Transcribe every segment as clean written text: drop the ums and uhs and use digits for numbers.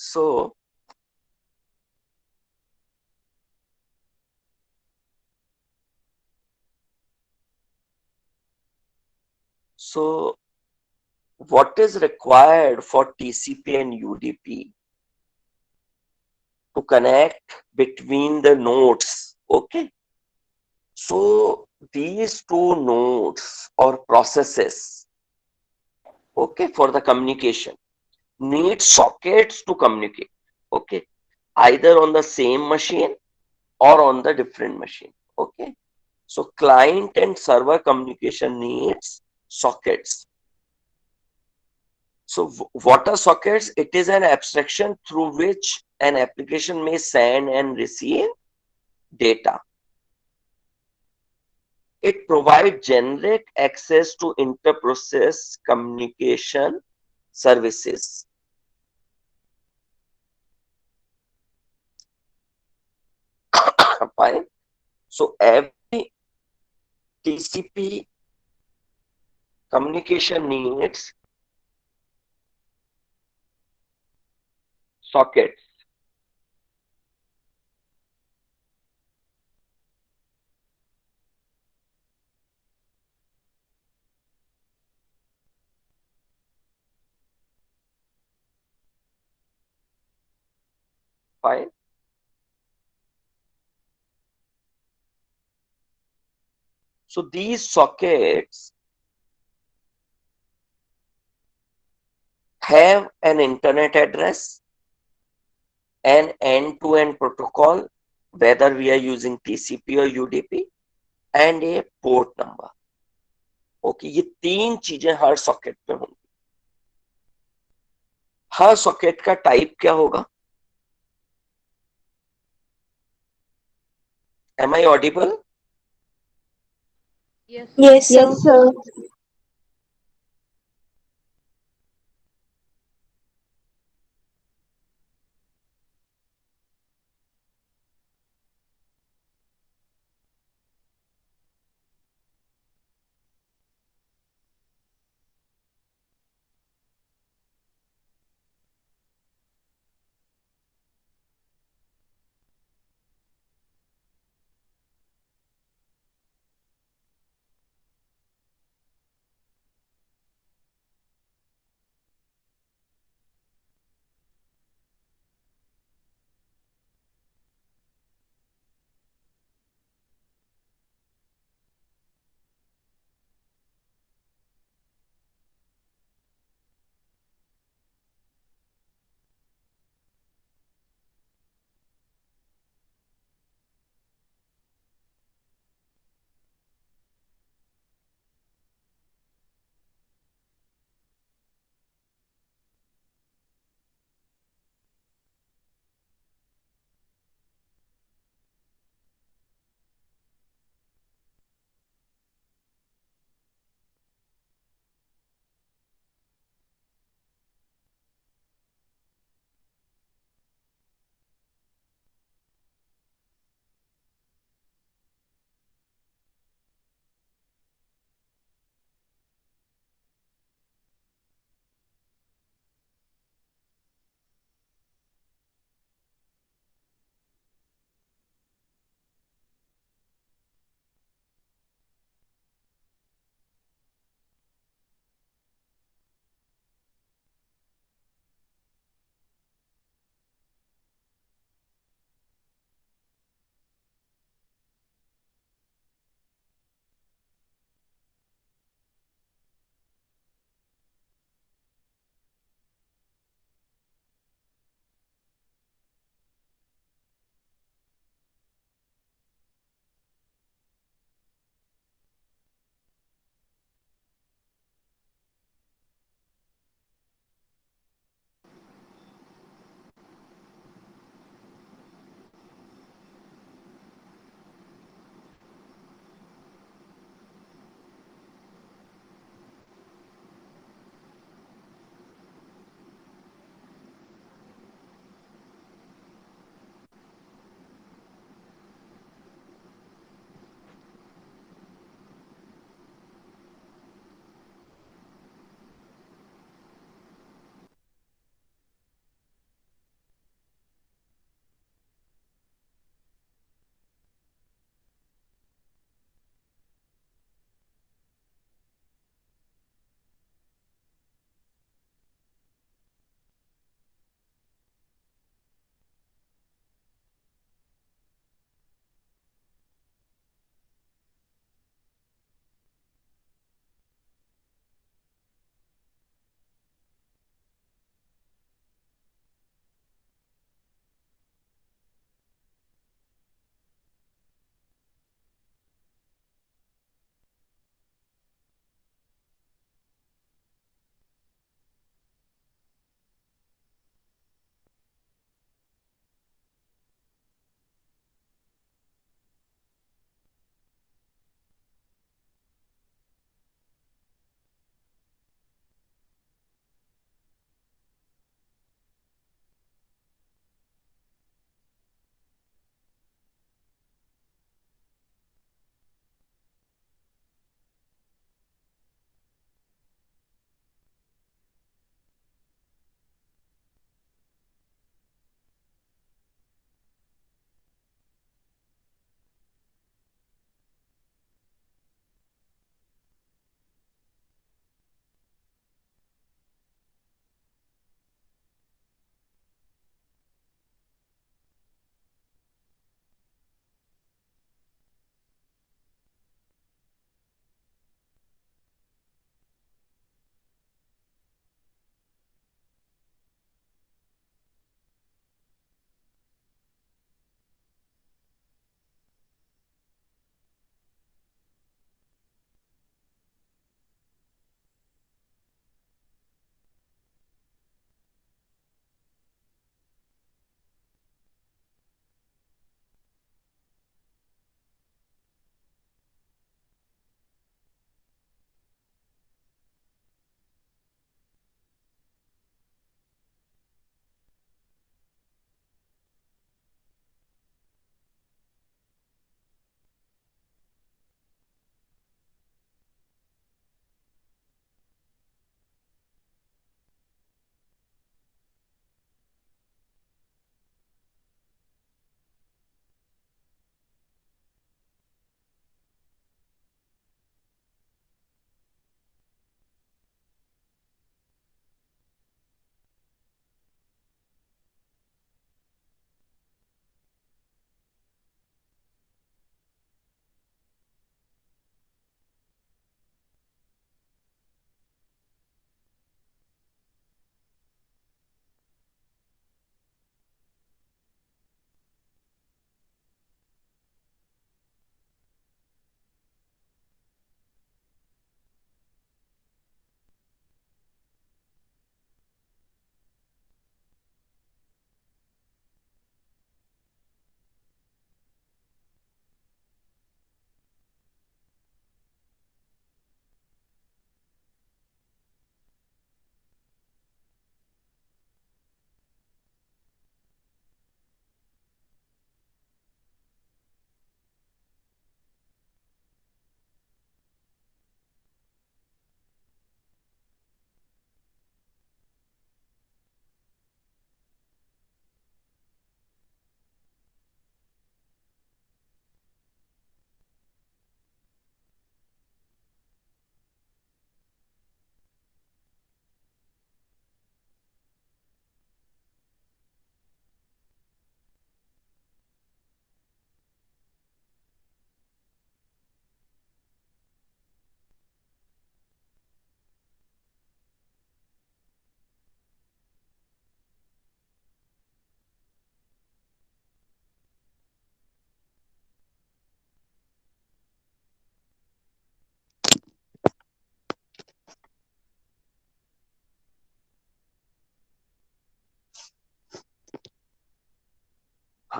So what is required for TCP and UDP to connect between the nodes? Okay. So these two nodes or processes, okay, for the communication need sockets to communicate. Okay. Either on the same machine or on the different machine. Okay. So client and server communication needs sockets. So what are sockets? It is an abstraction through which an application may send and receive data. It provides generic access to inter-process communication services. Fine. So every TCP communication needs sockets. Fine. So these sockets have an internet address, an end-to-end protocol, whether we are using TCP or UDP, and a port number. Okay, ये तीन चीजें हर socket पे होंगी. हर socket का type क्या होगा? Am I audible? Yes, sir. Yes, sir. Yes, sir.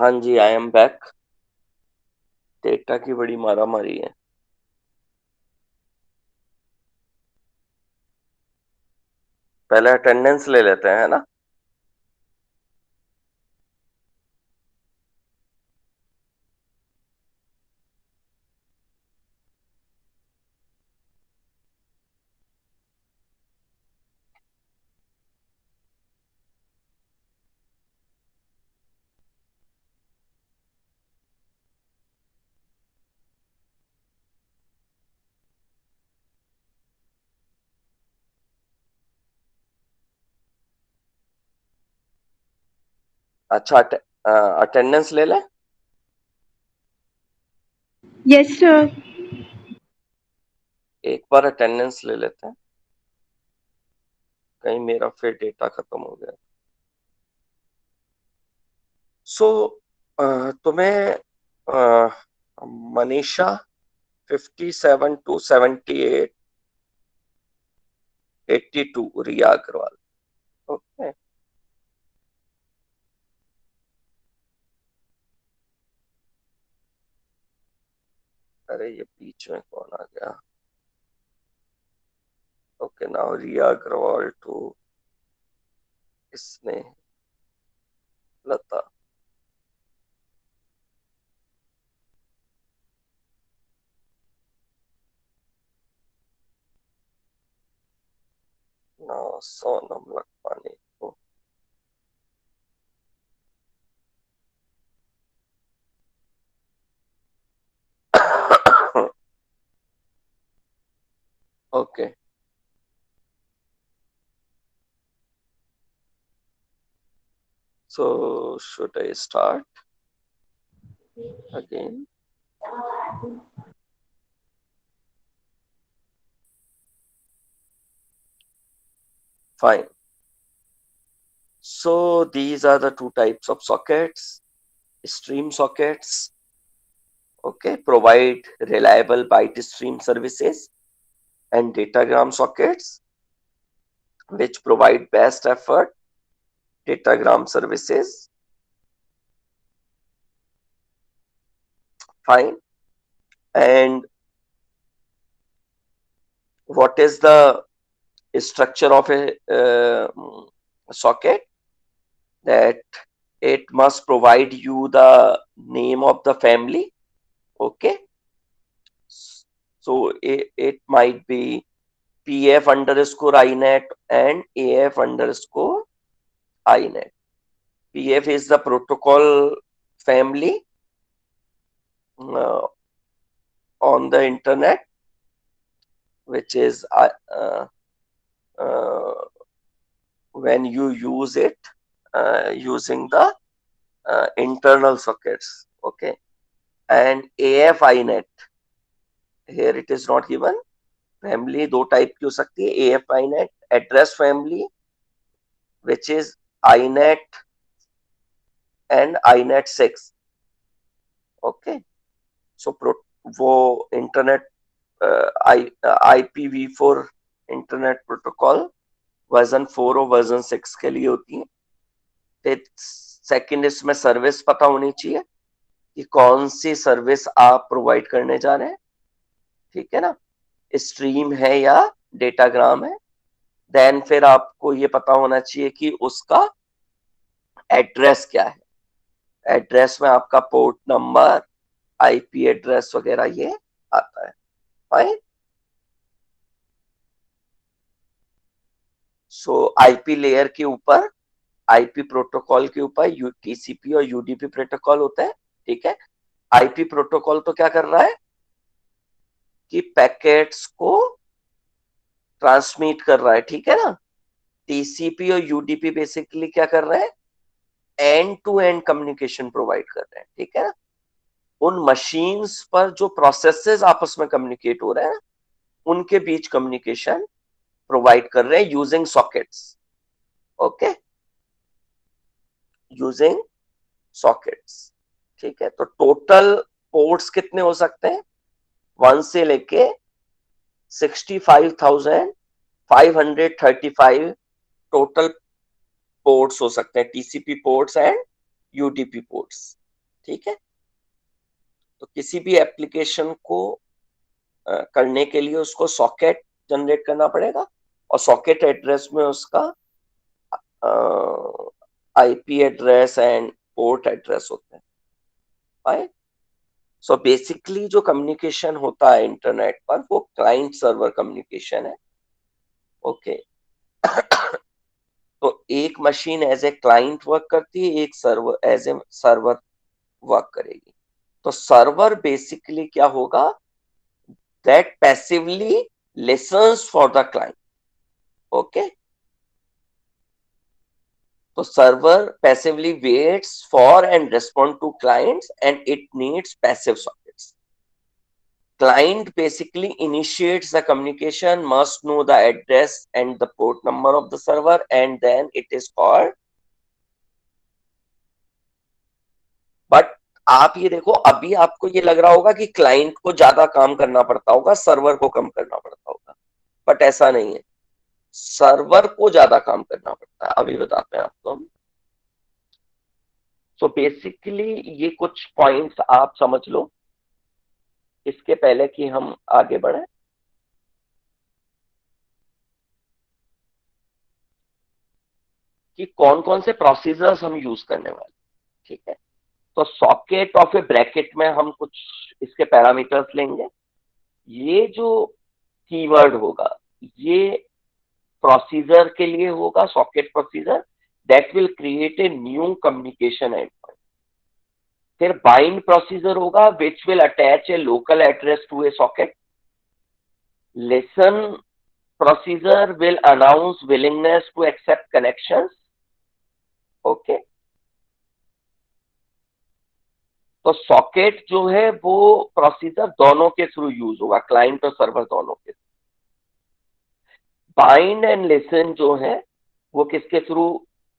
हाँ जी, आई एम बैक। डेटा की बड़ी मारा मारी है। पहले अटेंडेंस ले लेते हैं, है ना। अच्छा, अटेंडेंस ले लें। Yes, sir. एक बार अटेंडेंस ले लेते हैं, कहीं मेरा फिर डेटा खत्म हो गया। सो तुम्हें मनीषा 57 to 78, 82, रिया अग्रवाल। ओके। अरे ये बीच में कौन आ गया। Okay, now Riya Agarwal to इसने लता। नाउ सोनम लखमानी को। Okay, so should I start again? Fine. So these are the two types of sockets. Stream sockets, okay, provide reliable byte stream services, and datagram sockets, which provide best effort datagram services. Fine. And what is the structure of a socket? That it must provide you the name of the family. Okay. So it might be PF underscore INET and AF underscore INET. PF is the protocol family uh, on the internet, which is when you use it using the internal sockets. Okay. And AF INET, here it is not given. Family दो type की हो सकती है, AF INET address family, which is INET and INET 6. Okay. So वो internet IPv4 internet protocol version 4 और version 6 के लिए होती है। फिर सेकंड, इसमें सर्विस पता होनी चाहिए कि कौन सी सर्विस आप प्रोवाइड करने जा रहे हैं। ठीक है ना, स्ट्रीम है या डेटाग्राम है। देन फिर आपको ये पता होना चाहिए कि उसका एड्रेस क्या है। एड्रेस में आपका पोर्ट नंबर, आईपी एड्रेस वगैरह ये आता है। फाइन। सो आईपी लेयर के ऊपर, आईपी प्रोटोकॉल के ऊपर टीसीपी और यूडीपी प्रोटोकॉल होता है। ठीक है। आईपी प्रोटोकॉल तो क्या कर रहा है कि पैकेट्स को ट्रांसमिट कर रहा है। ठीक है ना। टीसीपी और यूडीपी बेसिकली क्या कर रहे हैं, end to end communication provide कर रहे हैं। ठीक है ना। उन मशीन्स पर जो प्रोसेसेस आपस में कम्युनिकेट हो रहे हैं, उनके बीच कम्युनिकेशन प्रोवाइड कर रहे हैं using sockets. Okay, using sockets. ठीक है। तो टोटल पोर्ट्स कितने हो सकते हैं, 1 से लेके 65,535 टोटल पोर्ट्स हो सकते हैं, TCP ports and UDP ports. ठीक है। तो किसी भी एप्लीकेशन को करने के लिए उसको सॉकेट जनरेट करना पड़ेगा और सॉकेट एड्रेस में उसका IP address and port address होते हैं, राइट। सो बेसिकली जो कम्युनिकेशन होता है इंटरनेट पर वो क्लाइंट सर्वर कम्युनिकेशन है, ओके। तो एक machine as a client work करती है, एक server as a server work करेगी। तो सर्वर बेसिकली क्या होगा, that passively listens for the client, okay. तो server passively waits for and respond to clients and it needs passive sockets. Client basically initiates the communication, must know the address and the port number of the server, and then it is called. But आप ये देखो, अभी आपको ये लग रहा होगा कि क्लाइंट को ज्यादा काम करना पड़ता होगा, सर्वर को कम करना पड़ता होगा, बट ऐसा नहीं है, सर्वर को ज्यादा काम करना पड़ता है। अभी बताते हैं आपको हम। सो बेसिकली ये कुछ पॉइंट्स आप समझ लो इसके पहले कि हम आगे बढ़े। कि कौन कौन से प्रोसीजर्स हम यूज करने वाले, ठीक है। तो सॉकेट और फिर ब्रैकेट में हम कुछ इसके पैरामीटर्स लेंगे। ये जो कीवर्ड होगा ये प्रोसीजर के लिए होगा, socket procedure that will create a new communication end point. फिर बाइंड प्रोसीजर होगा which will attach a local address to a socket. Listen procedure will announce willingness to accept connections, okay. तो socket जो है वो procedure दोनों के through use होगा, client और सर्वर दोनों के। बाइंड एंड लिसन जो है वो किसके थ्रू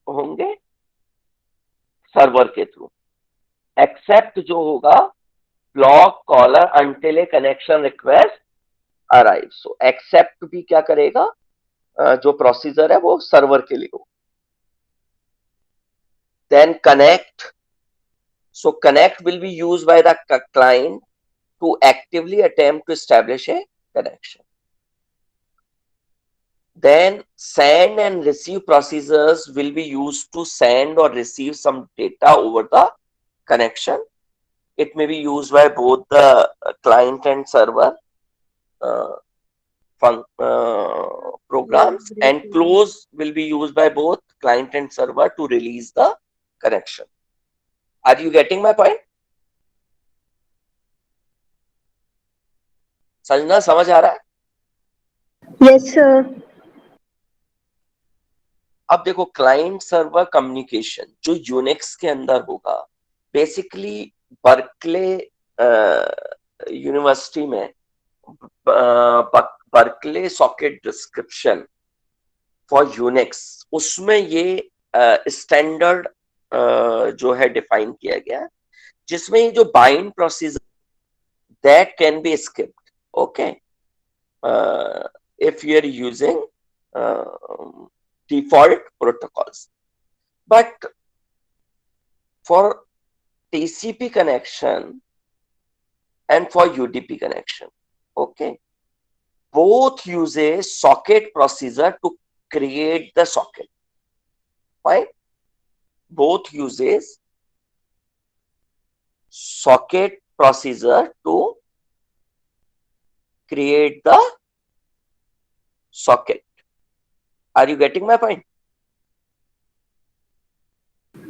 होंगे, सर्वर के थ्रू। एक्सेप्ट जो होगा block caller until a connection request arrive. So accept भी क्या करेगा, जो प्रोसीजर है वो सर्वर के लिए हो। Then connect, so connect will be used by the client to actively attempt to establish a connection. Then send and receive procedures will be used to send or receive some data over the connection. It may be used by both the client and server programs, and close will be used by both client and server to release the connection. Are you getting my point? Sanjana समझ आ रहा है? Yes sir. अब देखो client server communication जो Unix के अंदर होगा, basically Berkeley university में Berkeley socket description for Unix, उसमें ये स्टैंडर्ड जो है डिफाइन किया गया, जिसमें ये जो bind procedure that can be skipped, okay, if you are using default protocols. But for TCP connection and for UDP connection, okay, both use a socket procedure to create the socket, right? Both uses socket procedure to create the socket. Are you getting my point?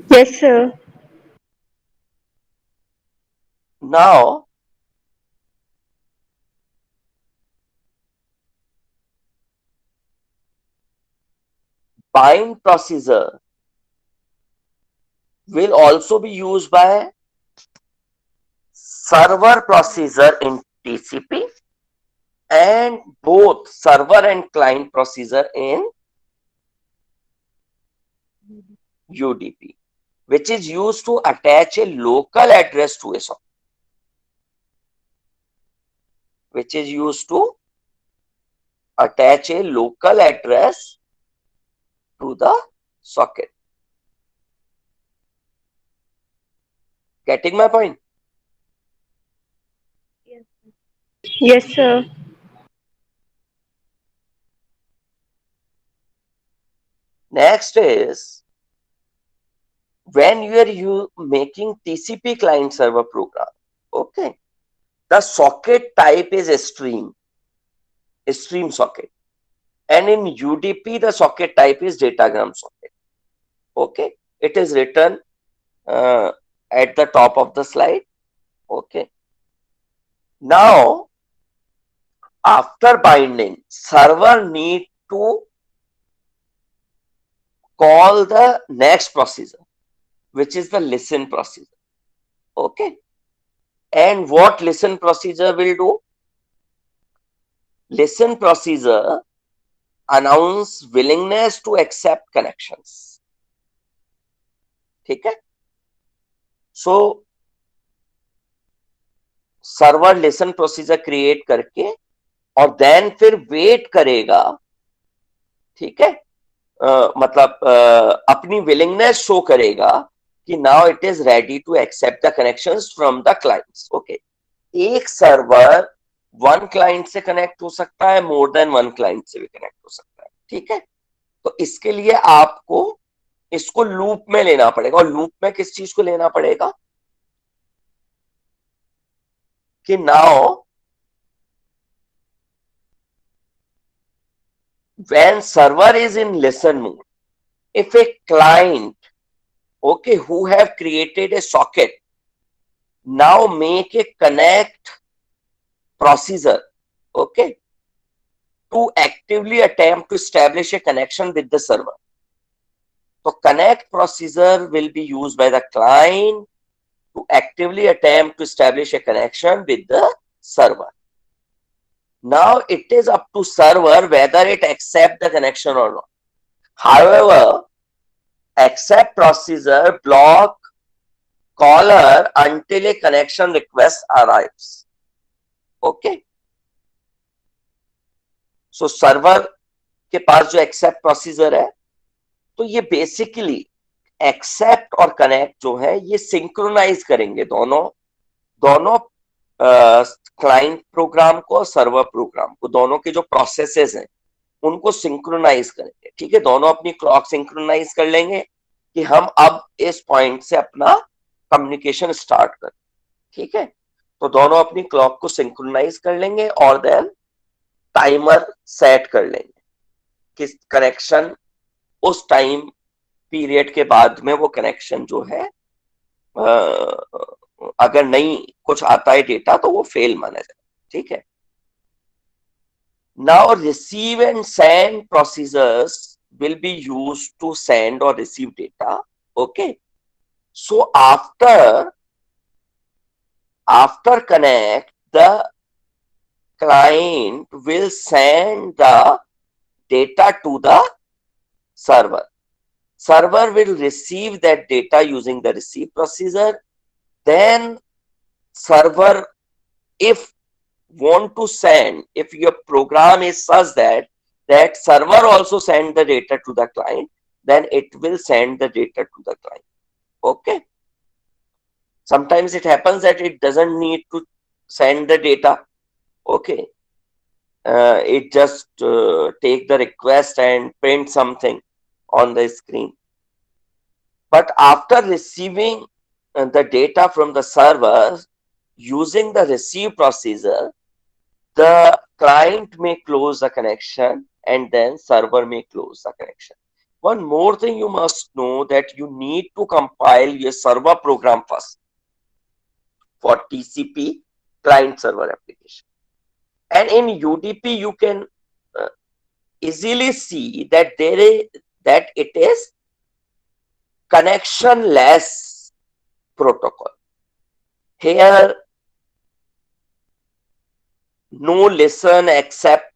Yes sir. Now bind procedure will also be used by server procedure in TCP and both server and client procedure in UDP, which is used to attach a local address to a socket. Which is used to attach a local address to the socket. Getting my point? Yes, sir. Next is when you making TCP client server program. Okay, the socket type is stream socket, and in UDP the socket type is datagram socket. Okay, it is written at the top of the slide. Okay, now after binding, server need to call the next procedure, which is the listen procedure. Okay, and what listen procedure will do? Listen procedure announce willingness to accept connections. ठीक है? So server listen procedure create करके और then फिर wait करेगा, ठीक है, मतलब अपनी विलिंगनेस शो करेगा कि now it is ready to accept the connections from the clients. Okay, एक सर्वर वन क्लाइंट से कनेक्ट हो सकता है, मोर देन वन क्लाइंट से भी कनेक्ट हो सकता है. ठीक है, तो इसके लिए आपको इसको लूप में लेना पड़ेगा. और लूप में किस चीज को लेना पड़ेगा कि now when server is in listen mode, if a client, okay, who have created a socket now make a connect procedure, okay, to actively attempt to establish a connection with the server. So connect procedure will be used by the client to actively attempt to establish a connection with the server. Now it is up to server whether it accept the connection or not. However, accept procedure block caller until a connection request arrives. Okay. So server के पास जो accept procedure है, तो ये basically accept और connect जो है ये synchronise करेंगे दोनों क्लाइंट प्रोग्राम को, सर्वर प्रोग्राम को, दोनों के जो प्रोसेसेस हैं उनको सिंक्रोनाइज करेंगे. ठीक है, दोनों अपनी क्लॉक सिंक्रोनाइज कर लेंगे कि हम अब इस पॉइंट से अपना कम्युनिकेशन स्टार्ट करें. ठीक है, तो दोनों अपनी क्लॉक को सिंक्रोनाइज कर लेंगे और देन टाइमर सेट कर लेंगे कि कनेक्शन उस टाइम पीरियड के बाद में वो कनेक्शन जो है अगर नहीं कुछ आता है डेटा तो वो फेल माना जाए. ठीक है, now receive and send procedures will be used to send or receive data. Okay, so after connect, the client will send the data to the server. Server will receive that data using the receive procedure. Then server, if want to send, if your program is such that server also send the data to the client, then it will send the data to the client. Okay, sometimes it happens that it doesn't need to send the data. Okay, it just take the request and print something on the screen. But after receiving the data from the server using the receive procedure, the client may close the connection and then server may close the connection. One more thing you must know, that you need to compile your server program first for TCP client server application. And in UDP you can easily see that it is connectionless protocol. Here no listen accept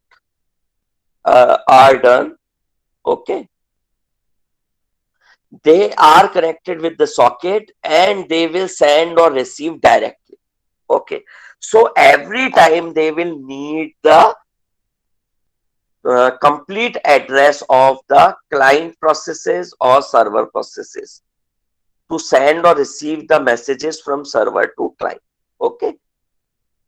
are done. Okay, they are connected with the socket and they will send or receive directly. Okay, so every time they will need the complete address of the client processes or server processes. to send or receive the messages from server to client. Okay,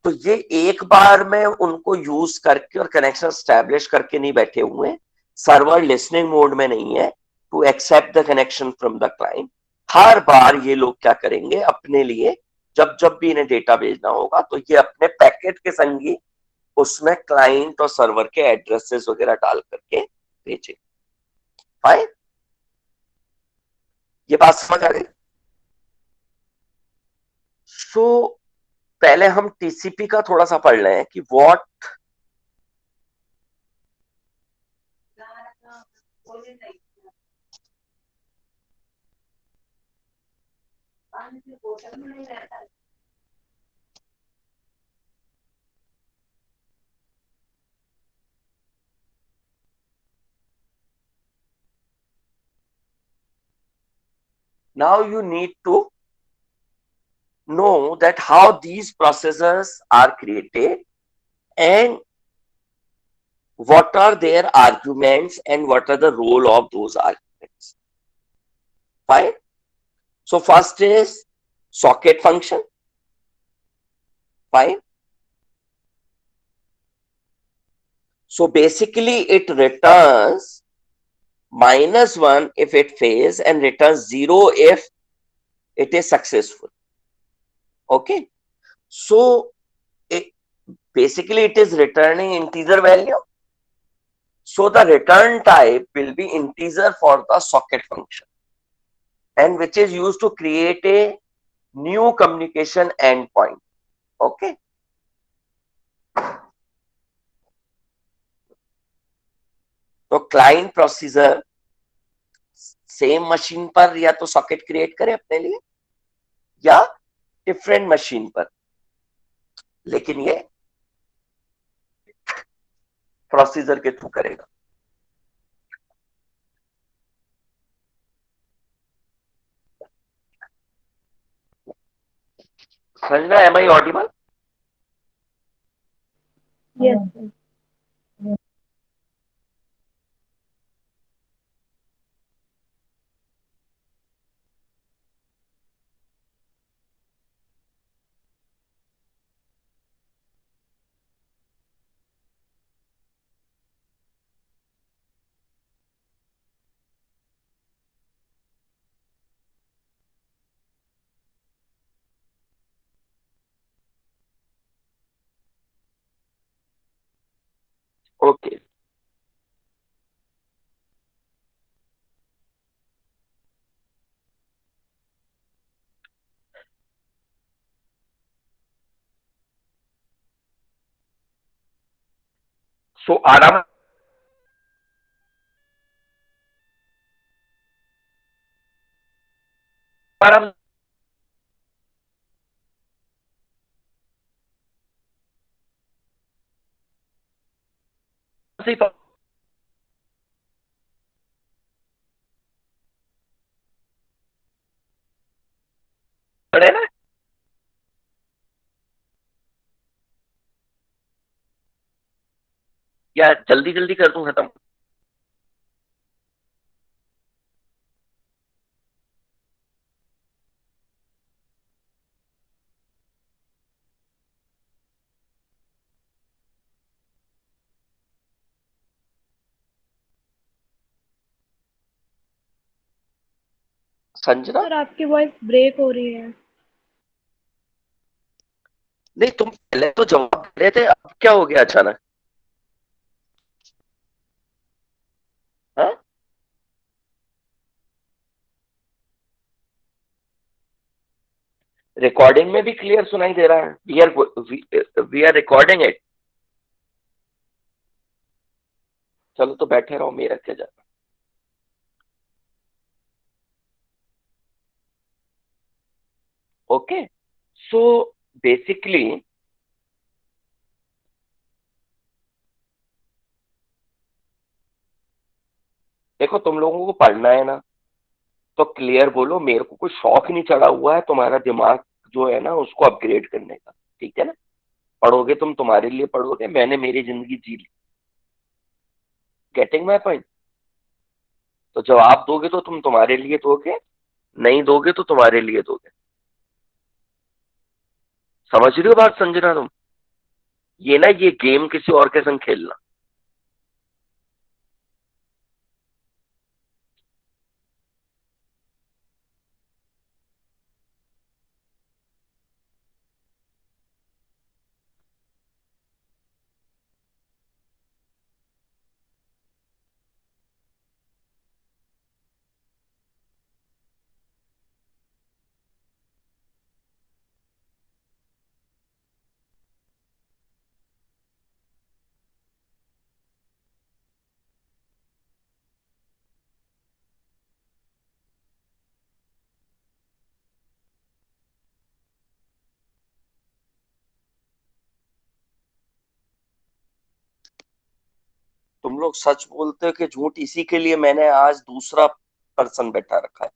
तो ये एक बार में उनको use करके और connection establish करके नहीं बैठे हुए हैं, सर्वर लिसनिंग मोड में नहीं है to accept the connection from the client. हर बार ये लोग क्या करेंगे अपने लिए, जब जब भी इन्हें डेटा भेजना होगा तो ये अपने पैकेट के संगी उसमें क्लाइंट और सर्वर के एड्रेसेस वगैरह डाल करके भेजे। फाइन, ये बात समझ आ गई? सो पहले हम टीसीपी का थोड़ा सा पढ़ लें कि what now you need to know that how these processes are created and what are their arguments and what are the role of those arguments. Fine. So first is socket function. Fine. So basically it returns -1 if it fails and returns 0 if it is successful. Okay. So basically it is returning integer value. So the return type will be integer for the socket function, and which is used to create a new communication endpoint. Okay. तो client procedure same machine पर या तो socket create करे अपने लिए या different machine पर, लेकिन ये प्रोसीजर के थ्रू करेगा। समझना? Am I audible? Yes, sir. Okay, so आराम आराम से पढ़े ना? या जल्दी जल्दी कर दूं खत्म? संजना, सर आपकी वॉइस ब्रेक हो रही है। नहीं तुम पहले तो जवाब दे रहे थे, अब क्या हो गया अचानक? हाँ, रिकॉर्डिंग में भी क्लियर सुनाई दे रहा है। We are recording it. चलो तो बैठे रहो, मेरा क्या जाता। ओके, सो बेसिकली देखो, तुम लोगों को पढ़ना है ना, तो क्लियर बोलो, मेरे को कोई शौक नहीं चढ़ा हुआ है तुम्हारा दिमाग जो है ना उसको अपग्रेड करने का। ठीक है ना? पढ़ोगे तुम तुम्हारे लिए पढ़ोगे, मैंने मेरी जिंदगी जी ली। Getting my point? तो जवाब दोगे तो तुम तुम्हारे लिए दोगे, नहीं दोगे तो तुम्हारे लिए दोगे। समझ रही हो बात संजना तुम? ये ना, ये गेम किसी और के संग खेलना। तुम लोग सच बोलते हो कि झूठ? इसी के लिए मैंने आज दूसरा पर्सन बैठा रखा है,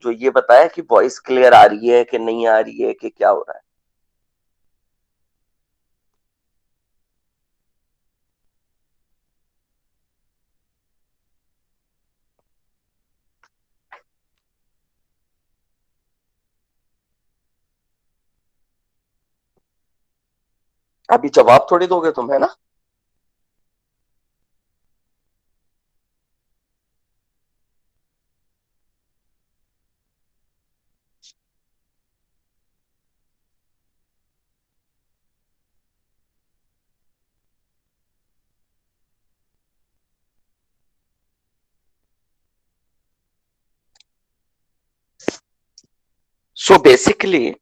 जो ये बताया कि वॉइस क्लियर आ रही है कि नहीं आ रही है, कि क्या हो रहा है। अभी जवाब थोड़ी दोगे तुम, है ना? So basically,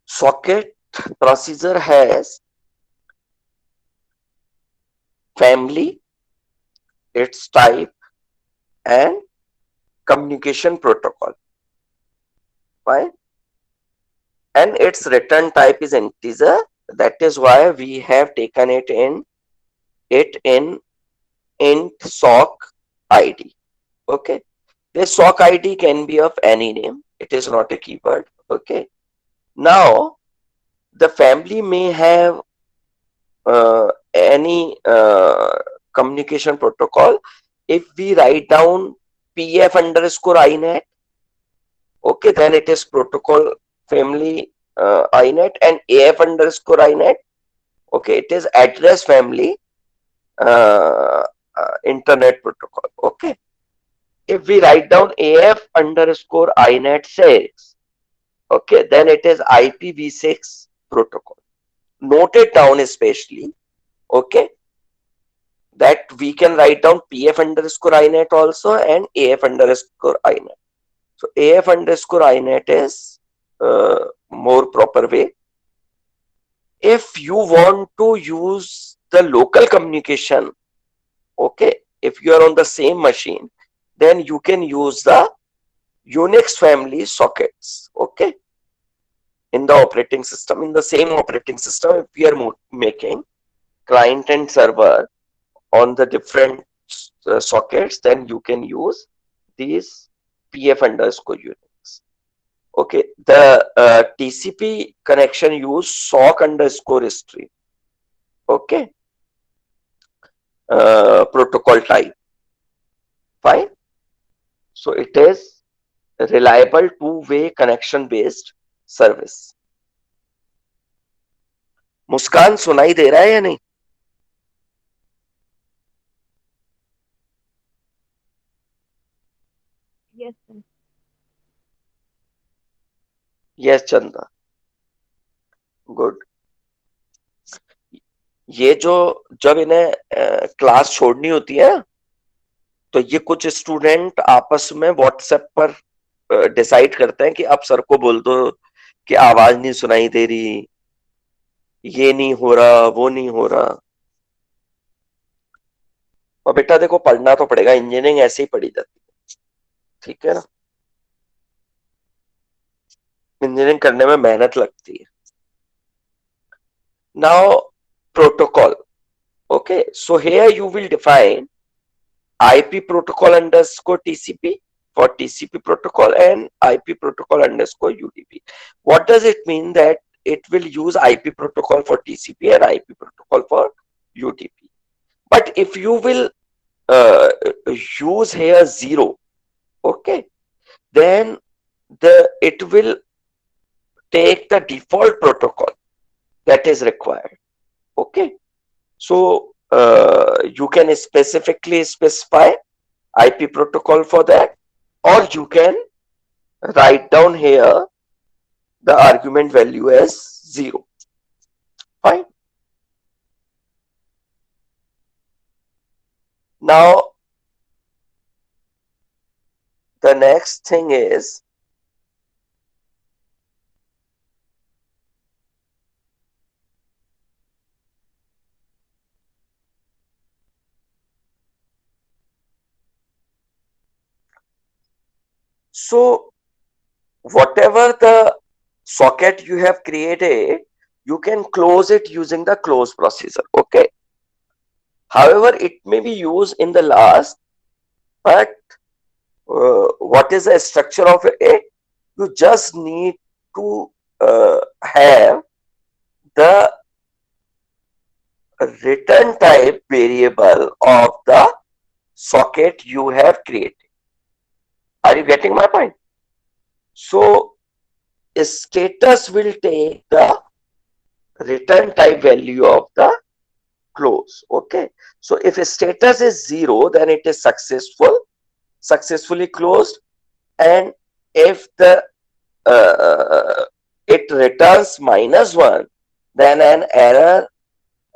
socket procedure has family, its type, and communication protocol. Fine. And its return type is integer. That is why we have taken it in int sock id. Okay. This sock id can be of any name. It is not a keyword. Okay. Now, the family may have any communication protocol. If we write down pf underscore inet, okay, then it is protocol family inet, and af underscore inet, okay, it is address family internet protocol. Okay. If we write down af underscore inet 6, okay, then it is IPv6 protocol. Note it down especially, okay, that we can write down pf underscore inet also and af underscore inet. So af underscore inet is more proper way. If you want to use the local communication, okay, if you are on the same machine, then you can use the Unix family sockets, okay, in the operating system. In the same operating system, if we are making client and server on the different sockets, then you can use these pf underscore Unix. Okay, the TCP connection use sock underscore history. Okay, protocol type. Fine. So it is reliable two-way connection based service. मुस्कान सुनाई दे रहा है या नहीं? Yes, sir. Yes चंदा, good. ये जो जब इन्हें क्लास छोड़नी होती है, तो ये कुछ स्टूडेंट आपस में व्हाट्सएप पर डिसाइड करते हैं कि अब सर को बोल दो कि आवाज नहीं सुनाई दे रही, ये नहीं हो रहा, वो नहीं हो रहा। और बेटा देखो, पढ़ना तो पड़ेगा, इंजीनियरिंग ऐसे ही पढ़ी जाती है, ठीक है ना? इंजीनियरिंग करने में मेहनत लगती है। Now protocol, okay, so here you will define IP protocol underscore TCP for TCP protocol and IP protocol underscore UDP. What does it mean? That it will use IP protocol for TCP and IP protocol for UDP. But if you will use here 0, Okay, then it will take the default protocol that is required. Okay, so you can specifically specify IP protocol for that, or you can write down here the argument value as 0. Fine. Now the next thing is, so whatever the socket you have created, you can close it using the close procedure. Okay, however it may be used in the last, but what is the structure of it? You just need to have the return type variable of the socket you have created. Are you getting my point? So status will take the return type value of the close. Okay, so if status is 0, then it is successfully closed, and if the it returns -1, then an error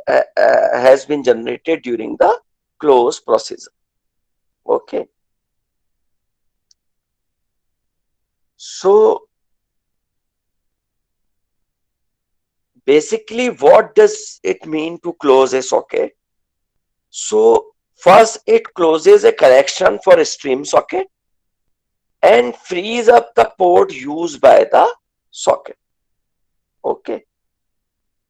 has been generated during the close procedure. Okay, so basically what does it mean to close a socket? So first it closes a connection for a stream socket and frees up the port used by the socket. Okay,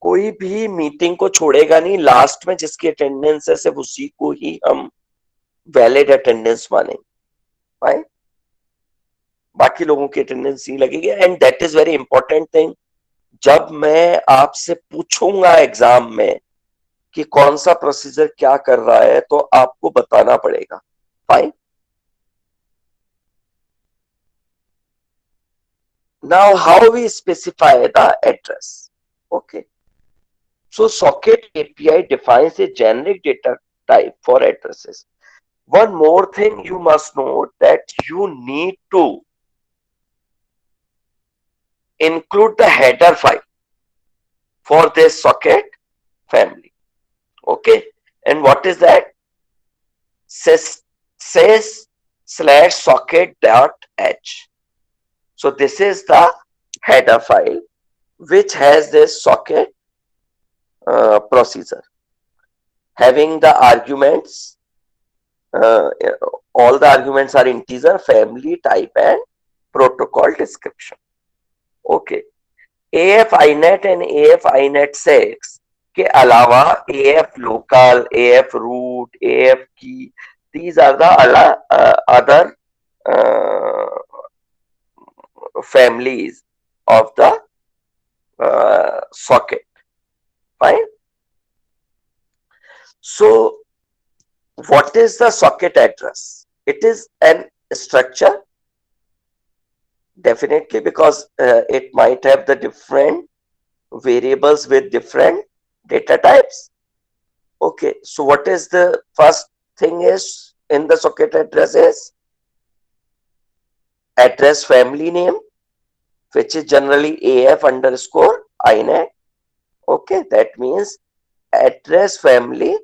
कोई भी meeting को छोड़ेगा नहीं, last में जिसकी attendance है सिर्फ उसी को ही हम वैलिड अटेंडेंस मानेंगे, राइट? बाकी लोगों की अटेंडेंस नहीं लगेगी, and that is very important thing. जब मैं आपसे पूछूंगा एग्जाम में कि कौन सा प्रोसीजर क्या कर रहा है, तो आपको बताना पड़ेगा. Fine. Now how we specify the address? Okay, so socket API defines a generic data type for addresses. One more thing you must note, that you need to include the header file for this socket family. Okay, and what is that? Sys/socket.h. So this is the header file which has this socket procedure having the arguments. All the arguments are integer, family, type, and protocol description. Okay, AF INET and AF INET 6 के अलावा AF local, AF root, AF key, these are the other families of the socket. Fine. So what is the socket address? It is an structure, definitely, because it might have the different variables with different data types. Okay, so what is the first thing is in the socket address is address family name, which is generally AF underscore INET. Okay, that means address family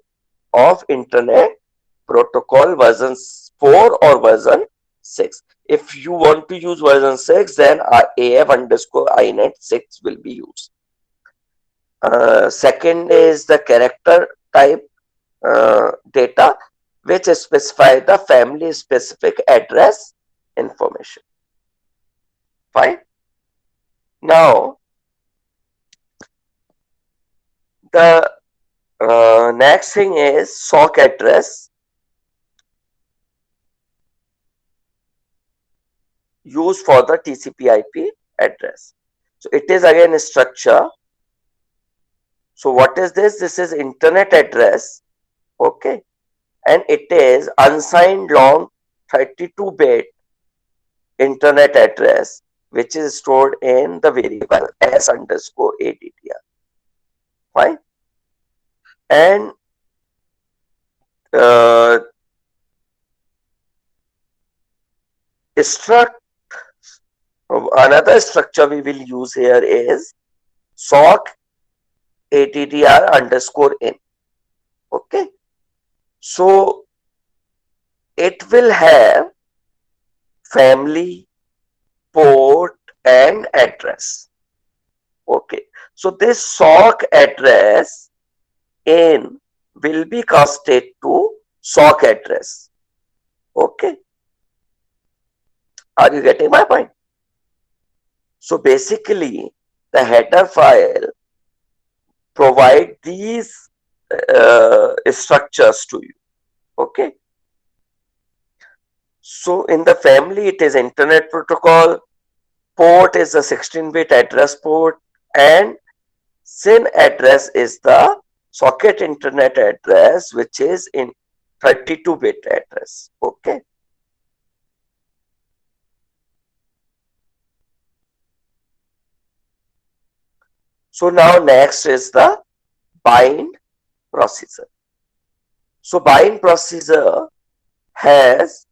of Internet Protocol version 4 or version 6. If you want to use version 6, then AF underscore INET 6 will be used. Second is the character type data, which specify the family specific address information. Fine. Now, the next thing is SOC address used for the TCP IP address. So it is again a structure. So what is this? This is internet address. Okay, and it is unsigned long 32-bit internet address which is stored in the variable s underscore ADDR. Fine. And struct another structure we will use here is sock ADDR underscore in. Okay. So it will have family, port, and address. Okay. So this sock address in will be casted to sock address. Okay. Are you getting my point? So basically, the header file provide these structures to you. Okay. So in the family, it is internet protocol, port is a 16-bit address port, and SIN address is the socket internet address, which is in 32-bit address. Okay. So now next is the bind procedure. So bind procedure has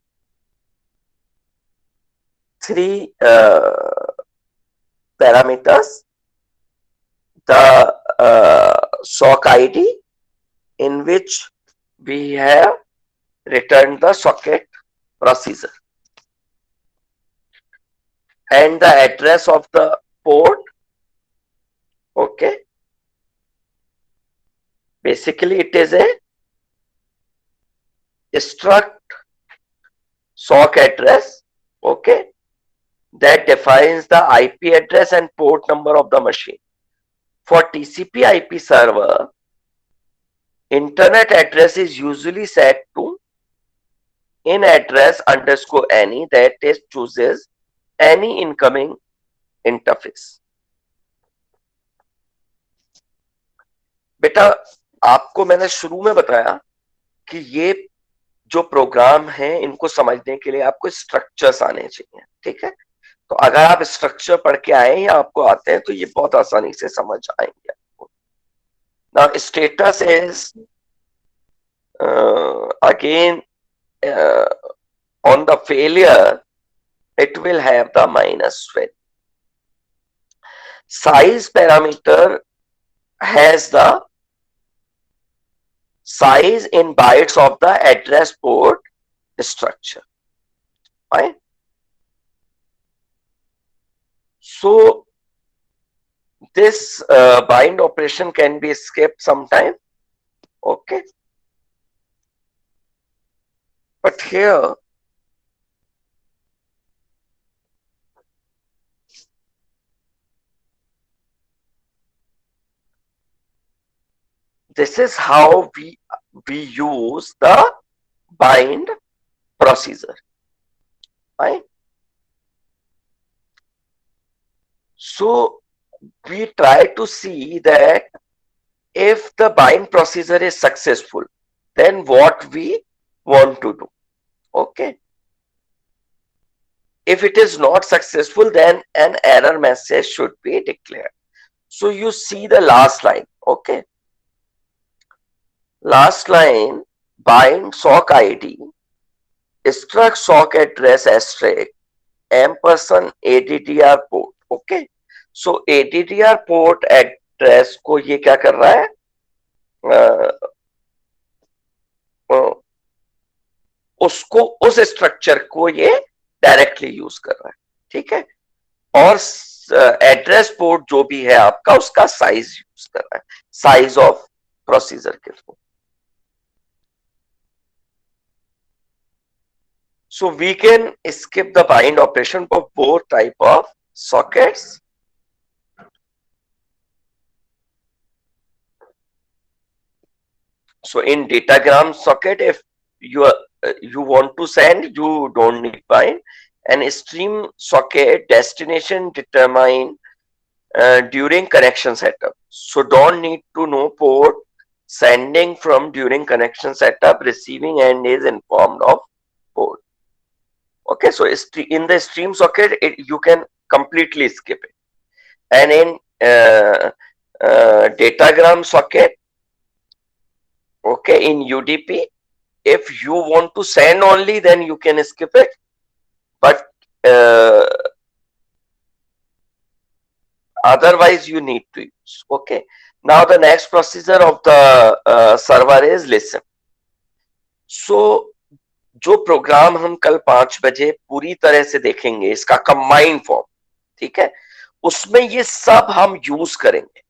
three parameters. The sock ID, in which we have returned the socket procedure, and the address of the port. Okay. Basically, it is a struct sock address. Okay. That defines the IP address and port number of the machine. For TCP IP server, internet address is usually set to in address underscore any, that is chooses any incoming interface. बेटा आपको मैंने शुरू में बताया कि ये जो programme है इनको समझने के लिए आपको स्ट्रक्चर्स आने चाहिए. ठीक है. तो अगर आप स्ट्रक्चर पढ़ के आए या आपको आते हैं तो ये बहुत आसानी से समझ आएंगे आपको. Now status is again on the failure it will have the minus value. Size parameter has the size in bytes of the address port structure. Right? So this bind operation can be skipped sometime. Okay. But here this is how we use the bind procedure. Right? So we try to see that if the bind procedure is successful, then what we want to do. Okay. If it is not successful, then an error message should be declared. So you see the last line. Okay. Last line, bind sock ID, struct sock address asterisk, ampersand ADDR port. Okay. So ADDR port address को ये क्या कर रहा है? उसको उस structure को ये डायरेक्टली यूज कर रहा है. ठीक है. और एड्रेस पोर्ट जो भी है आपका उसका साइज यूज कर रहा है, साइज ऑफ प्रोसीजर के through. So we can skip the bind operation for both type of sockets. So in datagram socket, if you want to send, you don't need bind. And stream socket destination determine during connection setup. So don't need to know port sending from during connection setup. Receiving end is informed of port. Okay, so in the stream socket, you can completely skip it. And in datagram socket, okay, in UDP, if you want to send only, then you can skip it. But otherwise, you need to use. Okay. Now the next procedure of the server is listen. So जो programme हम कल 5 बजे पूरी तरह से देखेंगे, इसका combined form, ठीक है, उसमें ये सब हम यूज करेंगे.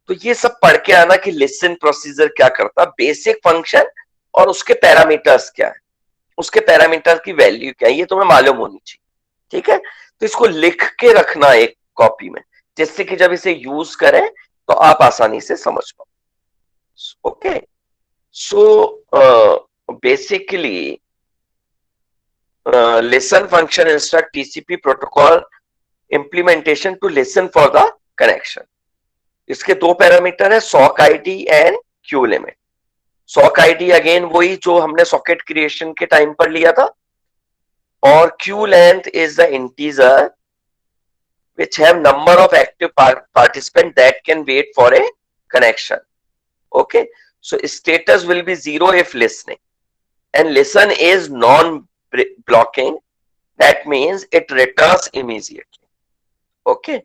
तो ये सब पढ़ के आना कि लिसन प्रोसीजर क्या करता, बेसिक फंक्शन और उसके पैरामीटर्स क्या है, उसके पैरामीटर की वैल्यू क्या है, ये तुम्हें मालूम होनी चाहिए. ठीक है, तो इसको लिख के रखना एक कॉपी में, जिससे कि जब इसे यूज करें तो आप आसानी से समझ पाओ. Okay, so basically listen function instruct TCP protocol implementation to listen for the connection. इसके दो पैरामीटर है, sock ID and Q limit. sock ID again वही जो हमने सॉकेट क्रिएशन के टाइम पर लिया था, और Q length is the integer which have number of active participant that can wait for a connection. Okay, so status will be 0 if listening, and listen is non-blocking, that means it returns immediately. Okay,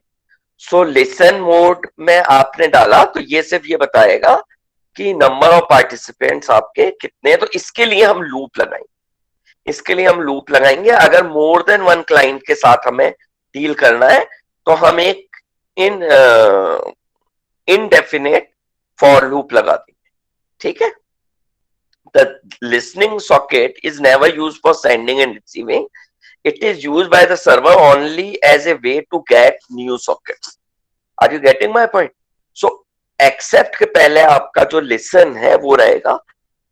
so listen mode में आपने डाला तो ये सिर्फ ये बताएगा कि number of participants आपके कितने, तो इसके लिए हम लूप लगाएंगे. अगर मोर देन वन क्लाइंट के साथ हमें डील करना है तो हम एक इनडेफिनेट फॉर लूप लगा देंगे. ठीक है, the listening socket is never used for sending and receiving. It is used by the server only as a way to get new sockets. Are you getting my point? So accept के पहले आपका जो listen है वो रहेगा,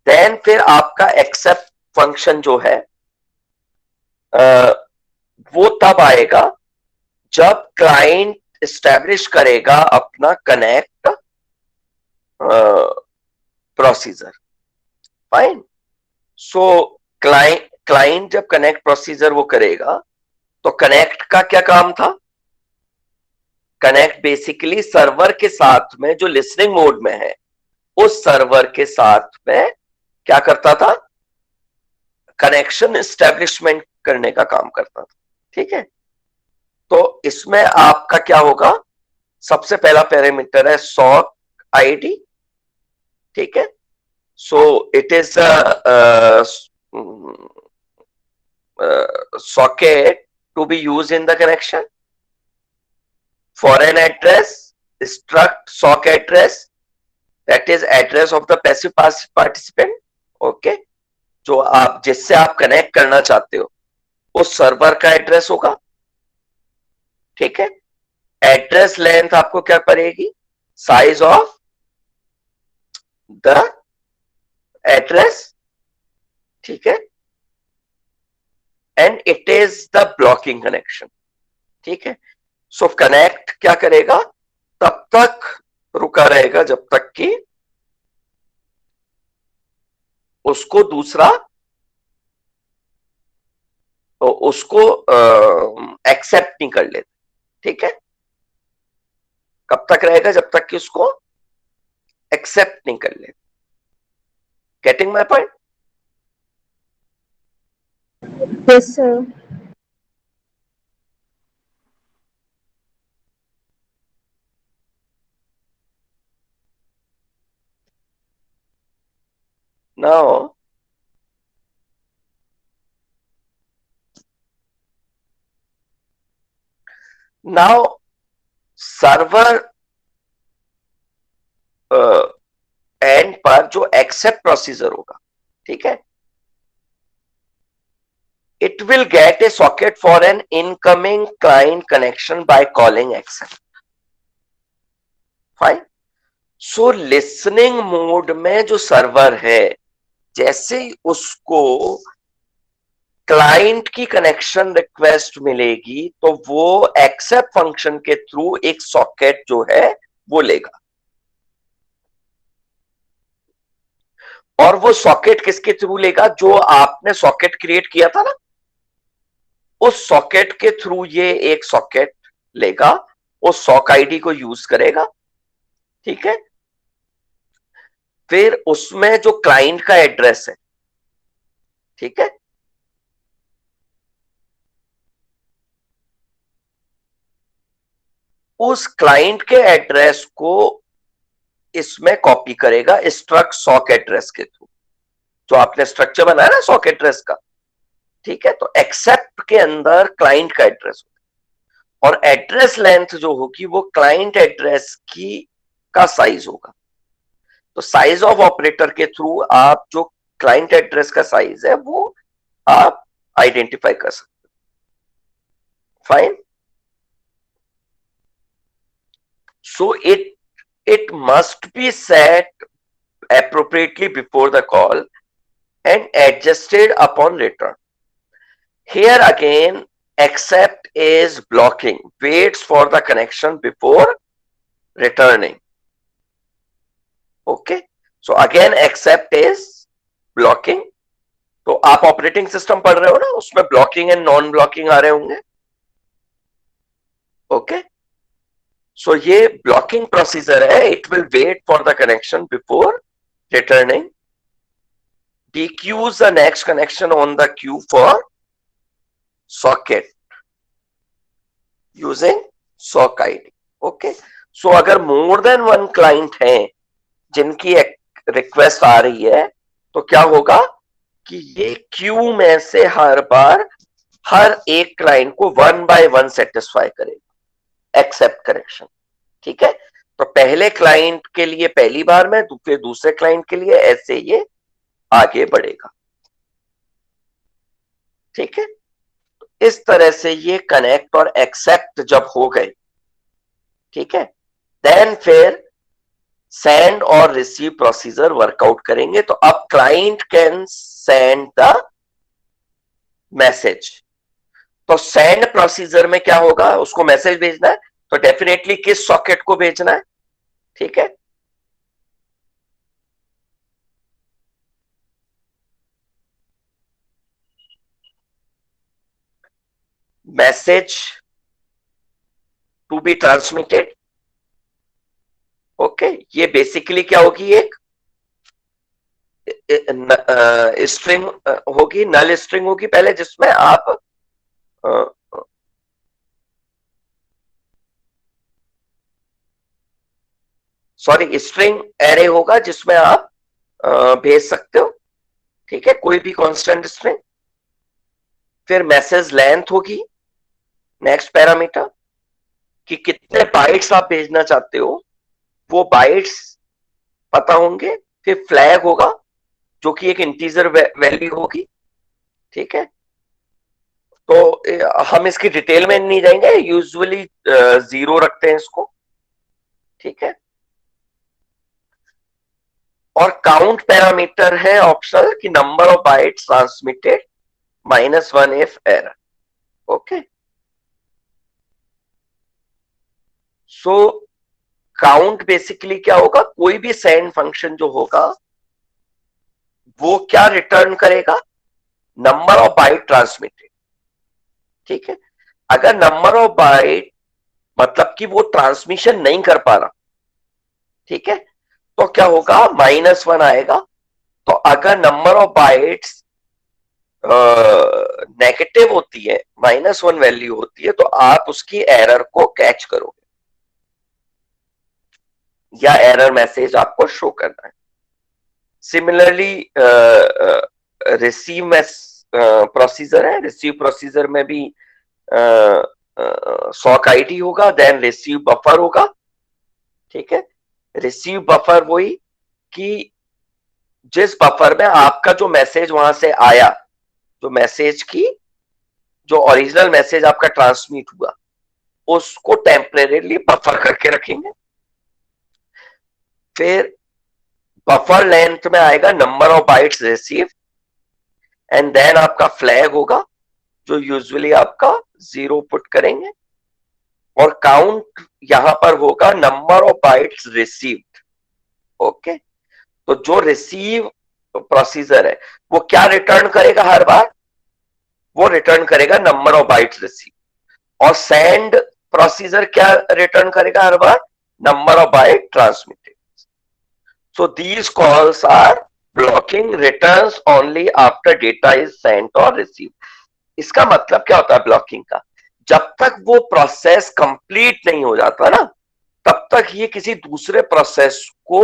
then फिर आपका accept function जो है वो तब आएगा जब क्लाइंट एस्टैब्लिश करेगा अपना कनेक्ट प्रोसीजर. फाइन, सो क्लाइंट जब कनेक्ट प्रोसीजर वो करेगा तो कनेक्ट का क्या काम था, कनेक्ट बेसिकली सर्वर के साथ में जो लिसनिंग मोड में है उस सर्वर के साथ में क्या करता था, कनेक्शन एस्टैब्लिशमेंट करने का काम करता था. ठीक है, तो इसमें आपका क्या होगा, सबसे पहला पैरामीटर है सॉक आईडी. ठीक है, so it is socket to be used in the connection. Foreign address, struct sock address, that is address of the passive participant. Okay, जो आप जिससे आप कनेक्ट करना चाहते हो उस सर्वर का एड्रेस होगा. ठीक है, एड्रेस लेंथ आपको क्या पड़ेगी, साइज ऑफ द एड्रेस. ठीक है, and it is the blocking connection. ठीक है, सो कनेक्ट क्या करेगा, तब तक रुका रहेगा जब तक कि उसको दूसरा उसको एक्सेप्ट नहीं कर लेता. ठीक है, कब तक रहेगा, जब तक कि उसको एक्सेप्ट नहीं कर लेता. Getting my point? Yes, sir. Now server and पर जो एक्सेप्ट प्रोसीजर होगा, ठीक है, it will get a socket for an incoming client connection by calling accept. Fine. So listening mode में जो सर्वर है, जैसे उसको क्लाइंट की कनेक्शन रिक्वेस्ट मिलेगी तो वो एक्सेप्ट फंक्शन के थ्रू एक सॉकेट जो है वो लेगा. और वो सॉकेट किसके थ्रू लेगा, जो आपने सॉकेट क्रिएट किया था ना, उस सॉकेट के थ्रू ये एक सॉकेट लेगा, उस सॉक आईडी को यूज करेगा, ठीक है। फिर उसमें जो क्लाइंट का एड्रेस है, ठीक है, उस क्लाइंट के एड्रेस को इसमें कॉपी करेगा स्ट्रक्ट सॉक एड्रेस के थ्रू, जो आपने स्ट्रक्चर बनाया ना सॉक एड्रेस का, ठीक है। तो एक्सेप्ट के अंदर क्लाइंट का एड्रेस होगा और एड्रेस लेंथ जो होगी वो क्लाइंट एड्रेस की का साइज होगा। तो साइज ऑफ ऑपरेटर के थ्रू आप जो क्लाइंट एड्रेस का साइज है वो आप आइडेंटिफाई कर सकते हो। Fine. So it must be set appropriately before the call and adjusted upon return. Here again, accept is blocking, waits for the connection before returning. Okay, so again accept is blocking. तो आप operating system पढ़ रहे हो ना, उसमें blocking and non blocking आ रहे होंगे। ओके, सो ये ब्लॉकिंग प्रोसीजर है, it will wait for the connection before returning, dequeues the next connection on the queue for socket using sock id. Okay, so अगर मोर देन वन क्लाइंट है जिनकी request आ रही है तो क्या होगा कि ये क्यू में से हर बार हर एक क्लाइंट को वन बाय वन सेटिस्फाई करेगा एक्सेप्ट कनेक्शन, ठीक है। तो पहले क्लाइंट के लिए पहली बार में, फिर दूसरे क्लाइंट के लिए, ऐसे ये आगे बढ़ेगा, ठीक है। इस तरह से ये कनेक्ट और एक्सेप्ट जब हो गए, ठीक है, देन फिर सेंड और रिसीव प्रोसीजर वर्कआउट करेंगे। तो अब client can send the message. तो सेंड प्रोसीजर में क्या होगा, उसको मैसेज भेजना है तो डेफिनेटली किस सॉकेट को भेजना है, ठीक है। Message to be transmitted. Okay, ये बेसिकली क्या होगी, एक स्ट्रिंग होगी, नल स्ट्रिंग होगी पहले, जिसमें आप सॉरी स्ट्रिंग एरे होगा जिसमें आप भेज सकते हो, ठीक है, कोई भी कांस्टेंट स्ट्रिंग। फिर मैसेज लेंथ होगी नेक्स्ट पैरामीटर, कि कितने बाइट्स आप भेजना चाहते हो, वो बाइट्स पता होंगे। फिर फ्लैग होगा जो कि एक इंटीजर वैल्यू होगी, ठीक है। तो हम इसकी डिटेल में नहीं जाएंगे, यूजुअली जीरो रखते हैं इसको, ठीक है। और काउंट पैरामीटर है ऑप्शनल, कि number of bytes transmitted -1 if error. Okay, so count basically क्या होगा, कोई भी सेंड फंक्शन जो होगा वो क्या रिटर्न करेगा, नंबर ऑफ बाइट ट्रांसमिटेड, ठीक है। अगर नंबर ऑफ बाइट मतलब कि वो ट्रांसमिशन नहीं कर पा रहा, ठीक है, तो क्या होगा, -1 आएगा। तो अगर नंबर ऑफ बाइट्स नेगेटिव होती है, -1 वैल्यू होती है, तो आप उसकी एरर को कैच करोगे या एरर मैसेज आपको शो करना है। सिमिलरली रिसीव प्रोसीजर है, रिसीव प्रोसीजर में भी सॉक आईडी होगा, देन रिसीव बफर होगा, ठीक है। रिसीव बफर वही कि जिस बफर में आपका जो मैसेज वहां से आया, जो मैसेज की जो ओरिजिनल मैसेज आपका ट्रांसमिट हुआ, उसको टेम्परेरीली बफर करके रखेंगे। फिर बफर लेंथ में आएगा number of bytes receive, and then आपका फ्लैग होगा जो यूजुअली आपका 0 पुट करेंगे, और काउंट यहां पर होगा number of bytes received. Okay, तो जो रिसीव प्रोसीजर है वो क्या रिटर्न करेगा हर बार, वो रिटर्न करेगा नंबर ऑफ बाइट्स रिसीव, और सेंड प्रोसीजर क्या रिटर्न करेगा हर बार, number of byte transmitted. So these calls are blocking, returns only after data is sent और रिसीव. इसका मतलब क्या होता है ब्लॉकिंग का, जब तक वो प्रोसेस कंप्लीट नहीं हो जाता ना, तब तक ये किसी दूसरे प्रोसेस को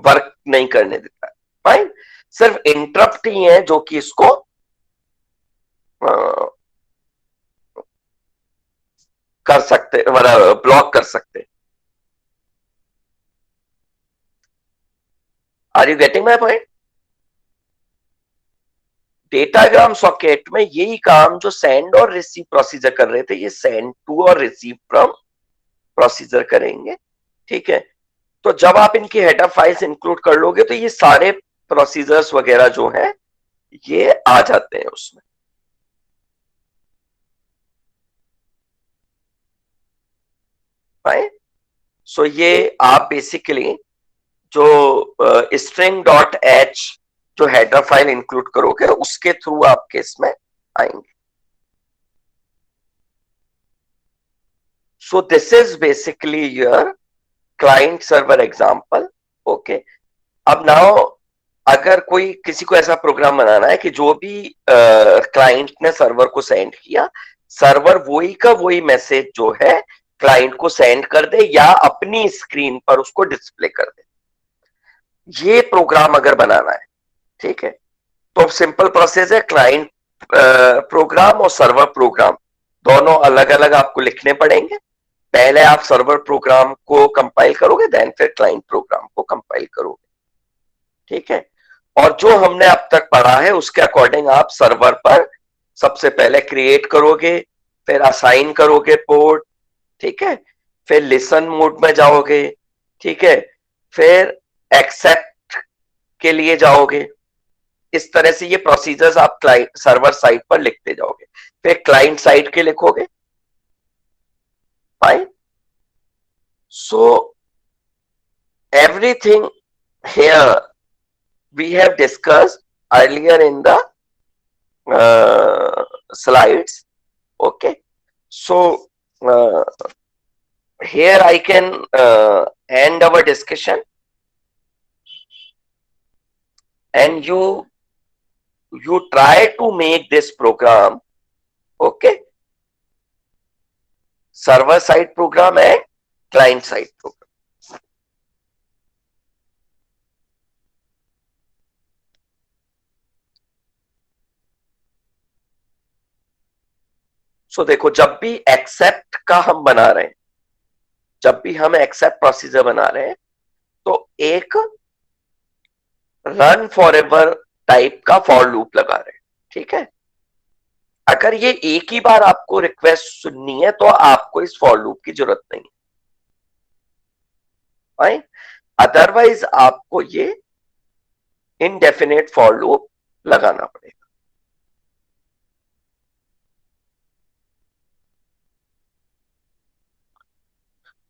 वर्क नहीं करने देता है. फाइन. सिर्फ इंटरप्ट ही है जो कि इसको कर सकते, मतलब ब्लॉक कर सकते. Are you getting my point? Datagram socket में यही काम जो सेंड और रिसीव प्रोसीजर कर रहे थे, ये सेंड टू और रिसीव फ्रॉम प्रोसीजर करेंगे. ठीक है. तो जब आप इनकी हेडर फाइल्स इंक्लूड कर लोगे तो ये सारे प्रोसीजर्स वगैरह जो है ये आ जाते हैं उसमें. राइट. सो ये आप बेसिकली जो स्ट्रिंग डॉट एच जो हेडर फाइल इंक्लूड करोगे उसके थ्रू आपके इसमें आएंगे. So this is basically your client server example. Okay. अब नाउ अगर कोई किसी को ऐसा प्रोग्राम बनाना है कि जो भी क्लाइंट ने सर्वर को सेंड किया, सर्वर वही का वही मैसेज जो है क्लाइंट को सेंड कर दे या अपनी स्क्रीन पर उसको डिस्प्ले कर दे, ये प्रोग्राम अगर बनाना है, ठीक है, तो सिंपल प्रोसेस है. क्लाइंट प्रोग्राम और सर्वर प्रोग्राम दोनों अलग अलग आपको लिखने पड़ेंगे. पहले आप सर्वर प्रोग्राम को कंपाइल करोगे, देन फिर क्लाइंट प्रोग्राम को कंपाइल करोगे. ठीक है. और जो हमने अब तक पढ़ा है उसके अकॉर्डिंग आप सर्वर पर सबसे पहले क्रिएट करोगे, फिर असाइन करोगे पोर्ट. ठीक है. फिर लिसन मोड में जाओगे. ठीक है. फिर एक्सेप्ट के लिए जाओगे. इस तरह से ये प्रोसीजर्स आप क्लाइंट सर्वर साइड पर लिखते जाओगे. फिर क्लाइंट साइड के लिखोगे. Fine. So everything here we have discussed earlier in the slides. Okay. So here I can end our discussion, and you try to make this program. Okay. Server side program and client side program. सो देखो, जब भी accept का हम बना रहे हैं, जब भी हम एक्सेप्ट प्रोसीजर बना रहे हैं, तो एक रन फॉर एवर टाइप का फॉर लूप लगा रहे हैं. ठीक है. अगर ये एक ही बार आपको रिक्वेस्ट सुननी है तो आपको इस फॉर लूप की जरूरत नहीं है. अदरवाइज आपको ये इनडेफिनेट फॉर लूप लगाना पड़ेगा.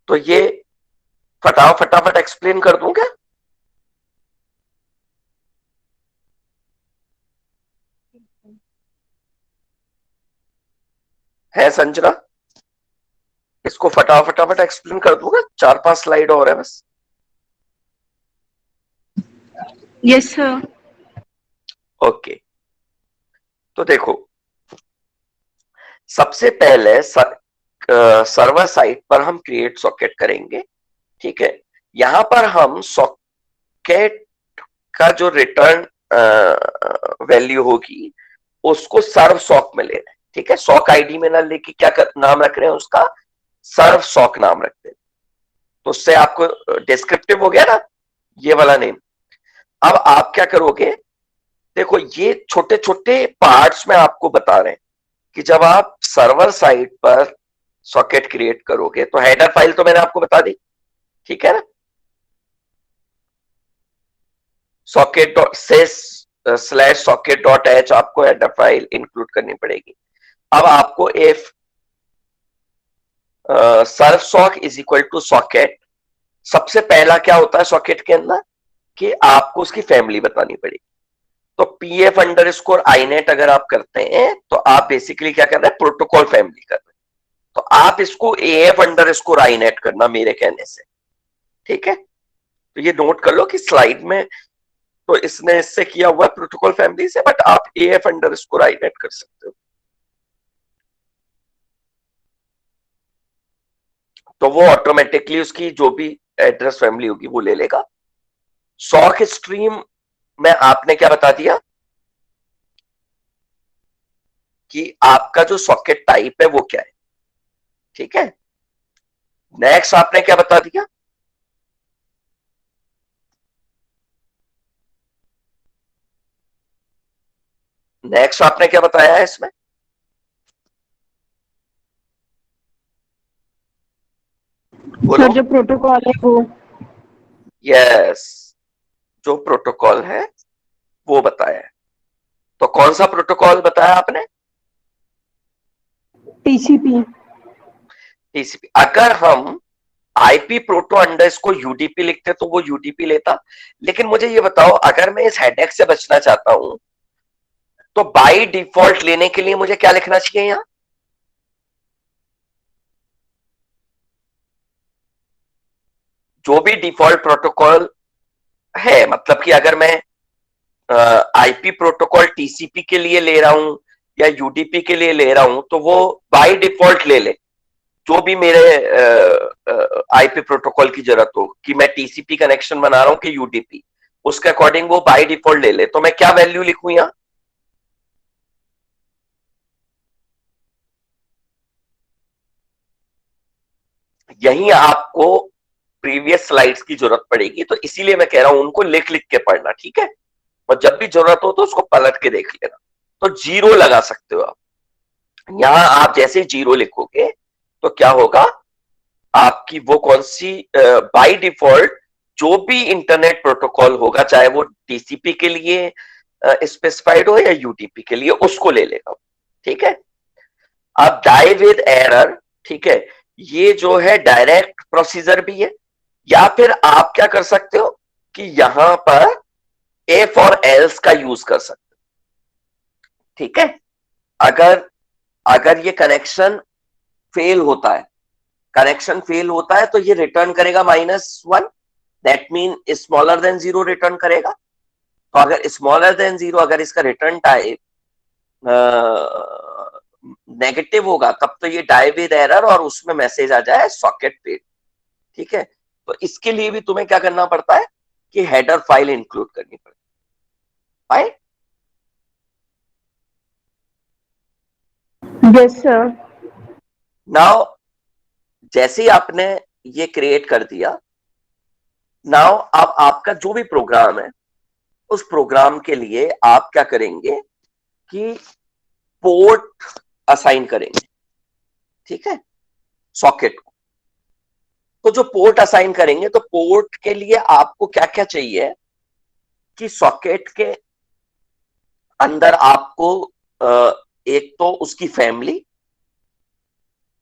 तो ये फटाफट एक्सप्लेन कर दूं क्या? है संजना? इसको फटाफट एक्सप्लेन कर दूंगा. 4-5 स्लाइड और है बस. Yes sir. ओके. तो देखो, सबसे पहले सर्वर साइट पर हम क्रिएट सॉकेट करेंगे. ठीक है. यहां पर हम सॉकेट का जो रिटर्न वैल्यू होगी उसको सर्व सॉक में ले रहे हैं. ठीक है. सॉक आईडी में ना लेके क्या नाम रख रहे हैं उसका, सर्व सॉक नाम रखते हैं. तो उससे आपको डिस्क्रिप्टिव हो गया ना ये वाला नेम. अब आप क्या करोगे, देखो ये छोटे छोटे पार्ट्स में आपको बता रहे हैं कि जब आप सर्वर साइड पर सॉकेट क्रिएट करोगे तो हेडर फाइल तो मैंने आपको बता दी. ठीक है ना. Socket slash socket dot h आपको हेडर फाइल इंक्लूड करनी पड़ेगी. अब आपको if serv sock is equal to socket, सबसे पहला क्या होता है सॉकेट के अंदर कि आपको उसकी फैमिली बतानी पड़ेगी. तो पीएफ अंडर स्कोर आईनेट अगर आप करते हैं तो आप बेसिकली क्या कर रहे हैं, प्रोटोकॉल फैमिली कर रहे हैं। तो आप इसको एएफ अंडर स्कोर आईनेट करना मेरे कहने से, ठीक है। तो ये नोट कर लो कि स्लाइड में तो इसने इससे किया हुआ प्रोटोकॉल फैमिली से, बट आप एएफ अंडर स्कोर आईनेट कर सकते हो। तो वो ऑटोमेटिकली उसकी जो भी एड्रेस फैमिली होगी वो ले लेगा। सॉक स्ट्रीम में आपने क्या बता दिया कि आपका जो सॉकेट टाइप है वो क्या है, ठीक है। नेक्स्ट आपने क्या बता दिया, नेक्स्ट आपने क्या बताया है इसमें, बोलो। सर जो प्रोटोकॉल है वो। यस, जो प्रोटोकॉल है वो बताया है। तो कौन सा प्रोटोकॉल बताया आपने, टीसीपी। टीसीपी। अगर हम आईपी प्रोटो अंडरस्कोर यूडीपी लिखते तो वो यूडीपी लेता। लेकिन मुझे ये बताओ, अगर मैं इस हेडेक से बचना चाहता हूं तो बाय डिफॉल्ट लेने के लिए मुझे क्या लिखना चाहिए यहां, जो भी डिफॉल्ट प्रोटोकॉल है, मतलब कि अगर मैं आईपी प्रोटोकॉल टीसीपी के लिए ले रहा हूं या यूडीपी के लिए ले रहा हूं तो वो बाय डिफॉल्ट ले ले जो भी मेरे आईपी प्रोटोकॉल की जरूरत हो, कि मैं टीसीपी कनेक्शन बना रहा हूं कि यूडीपी, उसके अकॉर्डिंग वो बाय डिफॉल्ट ले ले। तो मैं क्या वैल्यू लिखूं यहां, यही आपको प्रीवियस स्लाइड्स की जरूरत पड़ेगी, तो इसीलिए मैं कह रहा हूं उनको लिख लिख के पढ़ना, ठीक है। और जब भी जरूरत हो तो उसको पलट के देख लेना। तो जीरो लगा सकते हो आप यहां, आप जैसे जीरो लिखोगे तो क्या होगा, आपकी वो कौन सी बाय डिफॉल्ट जो भी इंटरनेट प्रोटोकॉल होगा, चाहे वो टीसीपी के लिए स्पेसिफाइड हो या यूटीपी के लिए, उसको ले लेगा, ठीक है। अब डाई विद एरर, ठीक है, ये जो है डायरेक्ट प्रोसीजर भी है, या फिर आप क्या कर सकते हो कि यहां पर इफ और एल्स का यूज कर सकते हो, ठीक है। अगर अगर ये कनेक्शन फेल होता है, कनेक्शन फेल होता है तो ये रिटर्न करेगा -1, that mean smaller than zero return करेगा। तो अगर स्मॉलर देन जीरो, अगर इसका रिटर्न टाइप नेगेटिव होगा तब तो ये डाई विद एरर और उसमें मैसेज आ जाए सॉकेट फेल, ठीक है। तो इसके लिए भी तुम्हें क्या करना पड़ता है कि हेडर फाइल इंक्लूड करनी पड़ती है। Yes sir. नाउ जैसे ही आपने ये क्रिएट कर दिया, नाउ अब आपका जो भी प्रोग्राम है उस प्रोग्राम के लिए आप क्या करेंगे कि पोर्ट असाइन करेंगे, ठीक है, सॉकेट को। तो जो पोर्ट असाइन करेंगे तो पोर्ट के लिए आपको क्या क्या चाहिए कि सॉकेट के अंदर आपको एक तो उसकी फैमिली,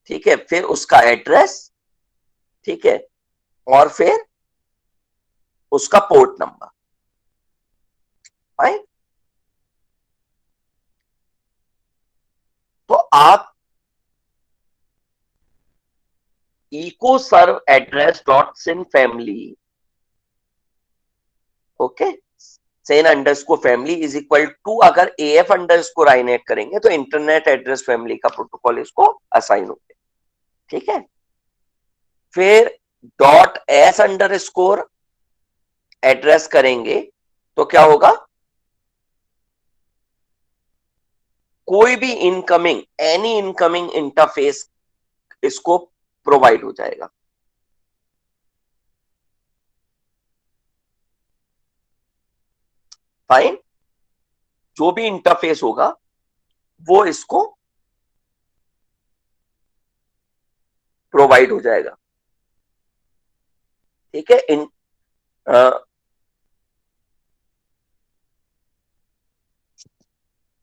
ठीक है, फिर उसका एड्रेस, ठीक है, और फिर उसका पोर्ट नंबर, राइट। तो आप echo serv address dot sin family, okay, sin underscore family is equal to, अगर एएफ अंडरस्कोर आईनेट करेंगे तो इंटरनेट एड्रेस फैमिली का प्रोटोकॉल इसको असाइन हो गया, ठीक है। फिर डॉट एस अंडरस्कोर एड्रेस करेंगे तो क्या होगा, कोई भी इनकमिंग, एनी इनकमिंग इंटरफेस इसको प्रोवाइड हो जाएगा, फाइन। जो भी इंटरफेस होगा वो इसको प्रोवाइड हो जाएगा, ठीक है।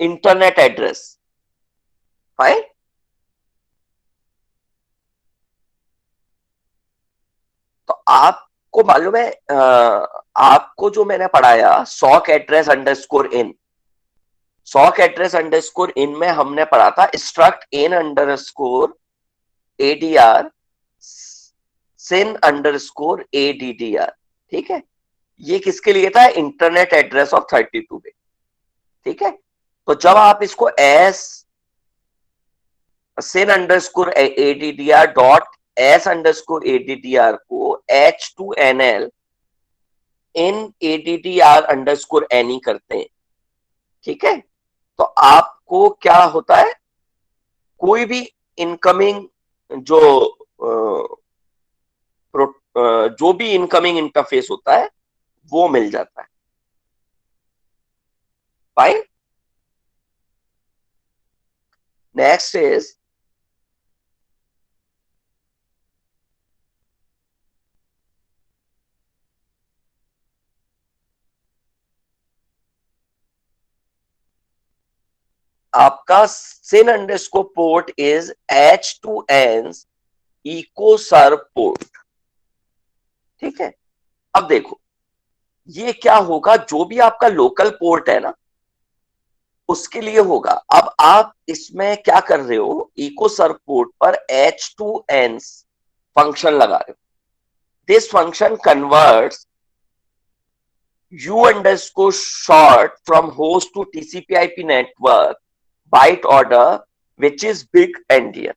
Internet address, fine. तो आप आपको मालूम है आपको जो मैंने पढ़ाया sock address underscore in, sock address underscore in में हमने पढ़ा था struct in underscore ADR sin underscore ADDR. ठीक है, ये किसके लिए था? Internet address of 32 bit. ठीक है, तो जब आप इसको S sin underscore ADDR dot S underscore ADDR को H2NL इन एडीडीआर अंडरस्कोर एनी करते हैं, ठीक है, तो आपको क्या होता है? कोई भी इनकमिंग जो जो भी इनकमिंग इंटरफेस होता है वो मिल जाता है। फाइन। नेक्स्ट इज आपका sin underscore port is H2N echo serv port. ठीक है, अब देखो ये क्या होगा, जो भी आपका लोकल पोर्ट है ना उसके लिए होगा। अब आप इसमें क्या कर रहे हो, इको सर्व पोर्ट पर H2N फंक्शन लगा रहे हो। This function converts U underscore short from host to TCP/IP network byte order, which is big endian.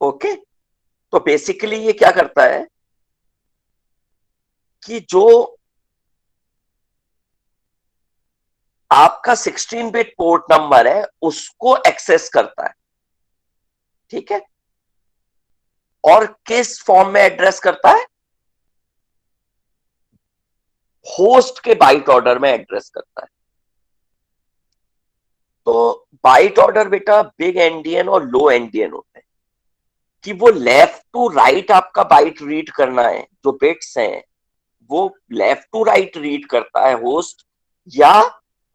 Okay, तो बेसिकली ये क्या करता है कि जो आपका 16 बिट पोर्ट नंबर है उसको एक्सेस करता है। ठीक है, और किस फॉर्म में एड्रेस करता है? होस्ट के बाइट ऑर्डर में एड्रेस करता है। तो बाइट ऑर्डर बेटा बिग एंडियन और लो एंडियन होते हैं कि वो लेफ्ट टू राइट आपका बाइट रीड करना है, जो बिट्स हैं वो लेफ्ट टू राइट रीड करता है होस्ट, या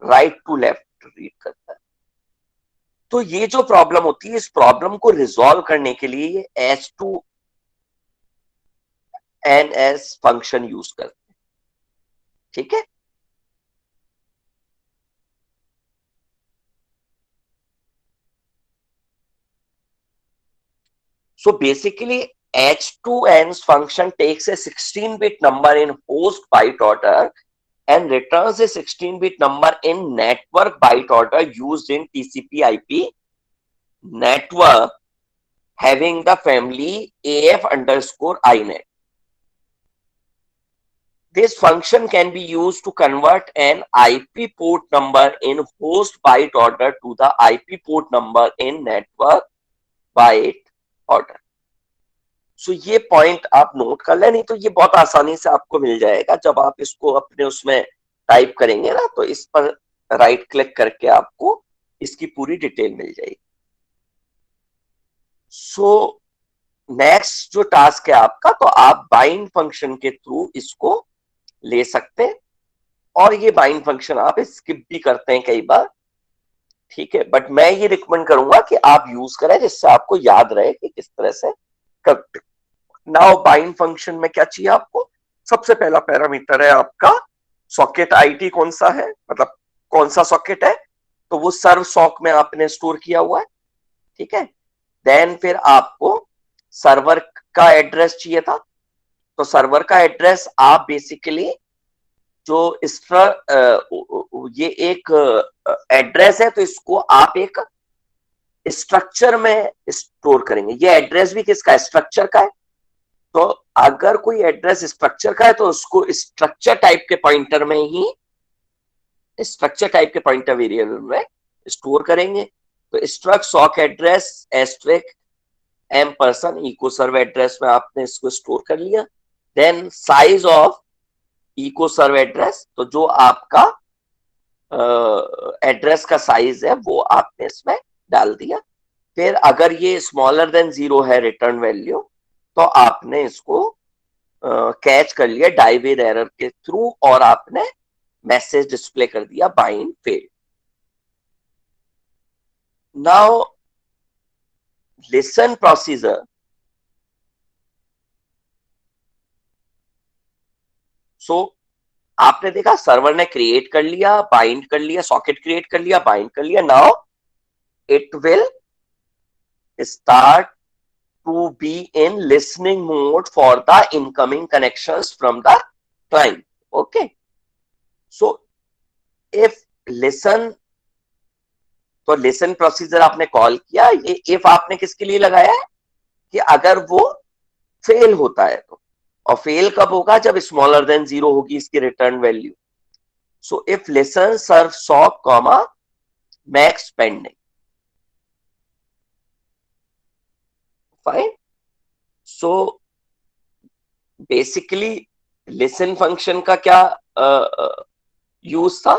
राइट टू लेफ्ट रीड करता है। तो ये जो प्रॉब्लम होती है, इस प्रॉब्लम को रिजॉल्व करने के लिए ये H2NS फंक्शन यूज करते हैं। ठीक है, so basically H2N function takes a 16-bit number in host byte order and returns a 16-bit number in network byte order used in TCP/IP network having the family AF underscore INET. This function can be used to convert an IP port number in host byte order to the IP port number in network byte order. सो ये point आप note कर लें, नहीं तो ये बहुत आसानी से आपको मिल जाएगा। जब आप इसको अपने उसमें टाइप करेंगे ना तो इस पर राइट क्लिक करके आपको इसकी पूरी डिटेल मिल जाएगी। सो नेक्स्ट जो टास्क है आपका, तो आप बाइंड फंक्शन के थ्रू इसको ले सकते हैं, और ये बाइंड फंक्शन आप स्किप भी करते हैं कई बार। ठीक है, बट मैं ये रिकमेंड करूंगा कि आप यूज करें जिससे आपको याद रहे कि किस तरह से करते। नाउ बाइंड फंक्शन में क्या चाहिए आपको? सबसे पहला पैरामीटर है आपका सॉकेट आईडी कौन सा है, मतलब कौन सा सॉकेट है, तो वो सर्व सॉक में आपने स्टोर किया हुआ है। ठीक है, देन फिर आपको सर्वर का एड्रेस चाहिए था, तो सर्वर का एड्रेस आप बेसिकली जो ये एक एड्रेस है तो इसको आप एक स्ट्रक्चर में स्टोर करेंगे। ये एड्रेस भी किसका है? स्ट्रक्चर का है। तो अगर कोई एड्रेस स्ट्रक्चर का है तो उसको स्ट्रक्चर टाइप के पॉइंटर में ही, स्ट्रक्चर टाइप के पॉइंटर वेरिएबल में स्टोर करेंगे। तो struct sock address asterisk ampersand echo serv address में आपने इसको स्टोर कर लिया। Then size of echo serv address, तो जो आपका एड्रेस का साइज है वो आपने इसमें डाल दिया। फिर अगर ये स्मॉलर देन 0 है रिटर्न वैल्यू, तो आपने इसको कैच कर लिया डाइवेर एरर के थ्रू और आपने मैसेज डिस्प्ले कर दिया bind failed. Now listen procedure, so आपने देखा सर्वर ने क्रिएट कर लिया, बाइंड कर लिया, सॉकेट क्रिएट कर लिया, बाइंड कर लिया, now it will start to be in listening mode for the incoming connections from the client. Okay. So if listen, तो listen प्रोसीजर आपने कॉल किया, ये if आपने किसके लिए लगाया है कि अगर वो फेल होता है तो, और फेल कब होगा जब स्मॉलर देन 0 होगी इसकी return value. So if listen serve sock comma max pending. Fine. So basically listen function का क्या यूज था?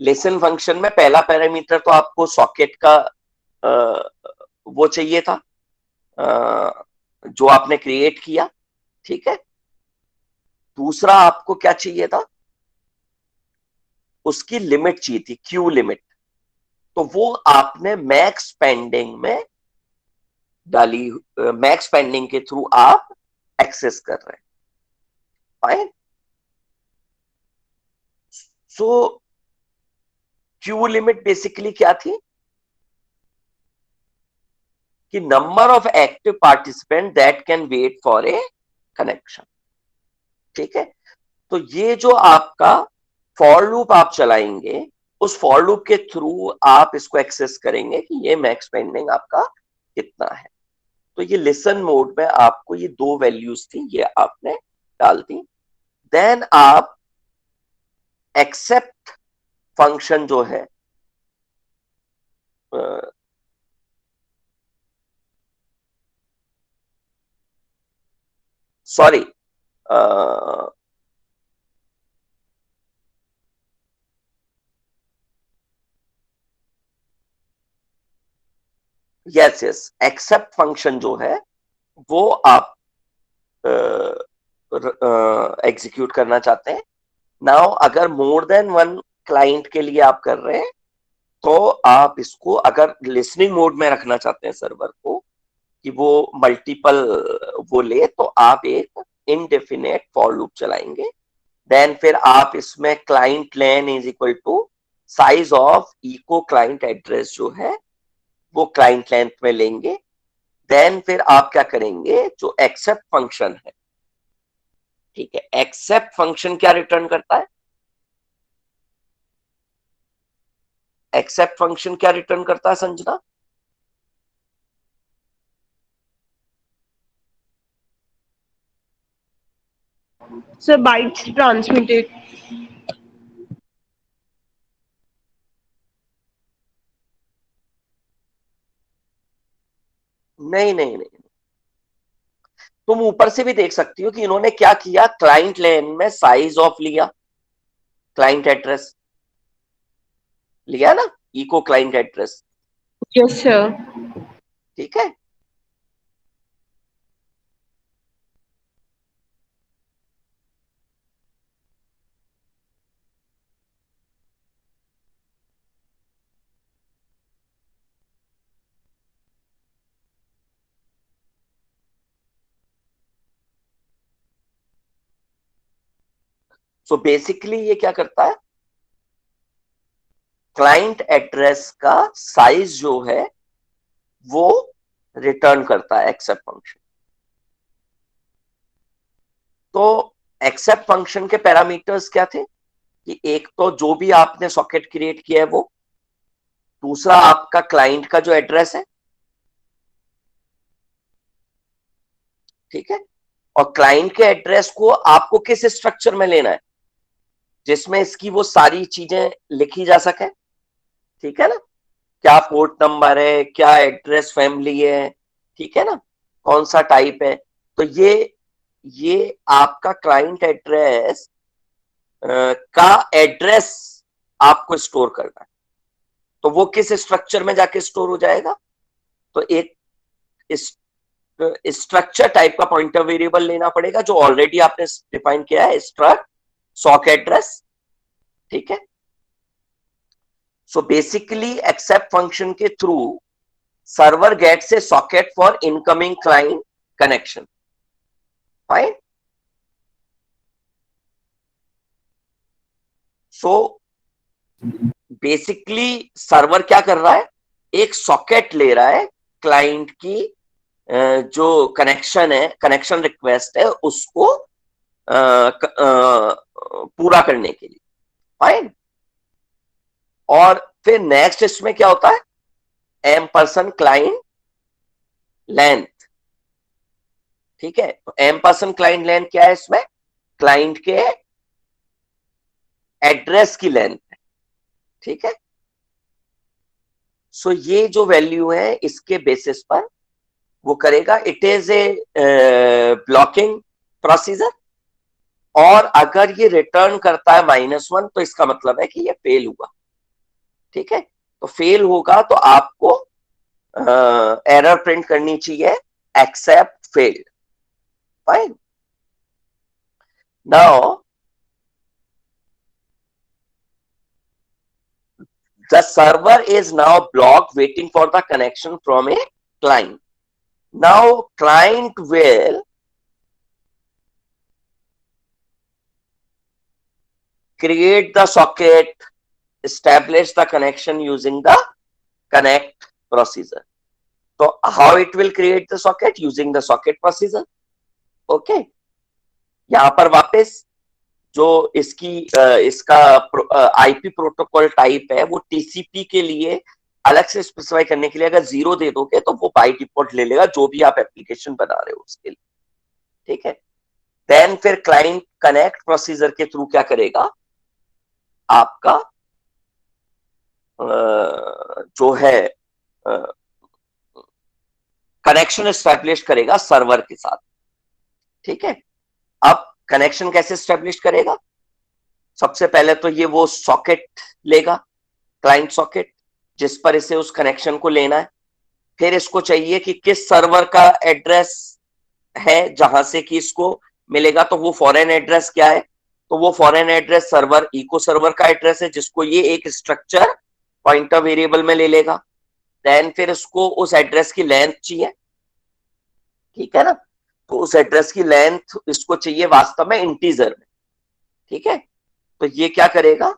लिसन फंक्शन में पहला पैरामीटर तो आपको सॉकेट का वो चाहिए था जो आपने क्रिएट किया, ठीक है. दूसरा आपको क्या चाहिए था? उसकी लिमिट चाहिए थी, क्यू लिमिट. तो वो आपने मैक्स पेंडिंग में डाली, मैक्स पेंडिंग के थ्रू आप एक्सेस कर रहे हैं. Fine. So queue limit basically क्या थी कि number of active participant that can wait for a connection. ठीक है. तो ये जो आपका फॉर लूप आप चलाएंगे, उस फॉर लूप के थ्रू आप इसको एक्सेस करेंगे कि ये मैक्स पेंडिंग आपका कितना है. तो ये लिसन मोड में आपको ये दो वैल्यूज थी, ये आपने डाल दी. देन आप एक्सेप्ट फंक्शन जो है, sorry, yes yes, accept function जो है वो आप एग्जीक्यूट करना चाहते हैं. नाउ अगर मोर देन वन क्लाइंट के लिए आप कर रहे हैं तो आप इसको अगर लिसनिंग मोड में रखना चाहते हैं सर्वर को कि वो मल्टीपल वो ले, तो आप एक इनडेफिनेट फॉर लूप चलाएंगे. देन फिर आप इसमें client len is equal to size of echo client address जो है वो क्लाइंट लेंथ में लेंगे. देन फिर आप क्या करेंगे, जो एक्सेप्ट फंक्शन है, ठीक है, एक्सेप्ट फंक्शन क्या रिटर्न करता है? एक्सेप्ट फंक्शन क्या रिटर्न करता है संजना? Sir, bytes transmitted. नहीं नहीं नहीं, तुम ऊपर से भी देख सकती हो कि इन्होंने क्या किया, क्लाइंट लेन में साइज ऑफ लिया, क्लाइंट एड्रेस लिया ना, echo client address. Yes, sir. ठीक है. सो बेसिकली ये क्या करता है, क्लाइंट एड्रेस का साइज जो है वो रिटर्न करता है एक्सेप्ट फंक्शन. तो एक्सेप्ट फंक्शन के पैरामीटर्स क्या थे कि एक तो जो भी आपने सॉकेट क्रिएट किया है वो, दूसरा आपका क्लाइंट का जो एड्रेस है, ठीक है, और क्लाइंट के एड्रेस को आपको किस स्ट्रक्चर में लेना है जिसमें इसकी वो सारी चीजें लिखी जा सके. ठीक है ना, क्या पोर्ट नंबर है, क्या एड्रेस फैमिली है, ठीक है ना, कौन सा टाइप है. तो ये आपका क्लाइंट एड्रेस का एड्रेस आपको स्टोर करना है. तो वो किस स्ट्रक्चर में जाके स्टोर हो जाएगा, तो एक स्ट्रक्चर टाइप का पॉइंटर वेरिएबल लेना पड़ेगा जो ऑलरेडी आपने डिफाइन किया है, स्ट्रक्ट सॉक एड्रेस. ठीक है. So basically accept function के through server gets a socket for incoming client connection. Fine. So basically server क्या कर रहा है, एक सॉकेट ले रहा है क्लाइंट की जो कनेक्शन है, कनेक्शन रिक्वेस्ट है, उसको पूरा करने के लिए. फाइन. और फिर नेक्स्ट इसमें क्या होता है, एम% क्लाइंट लेंथ. ठीक है, तो एम% क्लाइंट लेंथ क्या है, इसमें क्लाइंट के एड्रेस की लेंथ है. ठीक है. सो ये जो वैल्यू है इसके बेसिस पर वो करेगा. It is a blocking procedure. और अगर ये रिटर्न करता है -1 तो इसका मतलब है कि ये फेल हुआ. ठीक है, तो फेल होगा तो आपको एरर प्रिंट करनी चाहिए, accept failed. Fine. Now the server is now blocked waiting for the connection from a client. Now client will create the socket, establish the connection using the connect procedure. So how it will create the socket? Using the socket procedure. Okay. यहां पर वापस जो इसका IP protocol type है वो TCP के लिए अलग से स्पेसिफाई करने के लिए अगर 0 दे दोगे तो वो बाय डिफॉल्ट ले लेगा जो भी आप एप्लीकेशन बना रहे हो उसके लिए. ठीक है. देन फिर क्लाइंट कनेक्ट प्रोसीजर के थ्रू क्या करेगा, आपका जो है कनेक्शन एस्टैब्लिश करेगा सर्वर के साथ. ठीक है. अब कनेक्शन कैसे एस्टैब्लिश करेगा, सबसे पहले तो ये वो सॉकेट लेगा, क्लाइंट सॉकेट, जिस पर इसे उस कनेक्शन को लेना है. फिर इसको चाहिए कि किस सर्वर का एड्रेस है जहां से कि इसको मिलेगा, तो वो फॉरेन एड्रेस क्या है, तो वो foreign address server echo server का एड्रेस है जिसको ये एक स्ट्रक्चर पॉइंटर वेरिएबल में ले लेगा. देन फिर इसको उस एड्रेस की लेंथ चाहिए. ठीक है ना, तो उस एड्रेस की लेंथ इसको चाहिए वास्तव में इंटीजर में. ठीक है, तो ये क्या करेगा,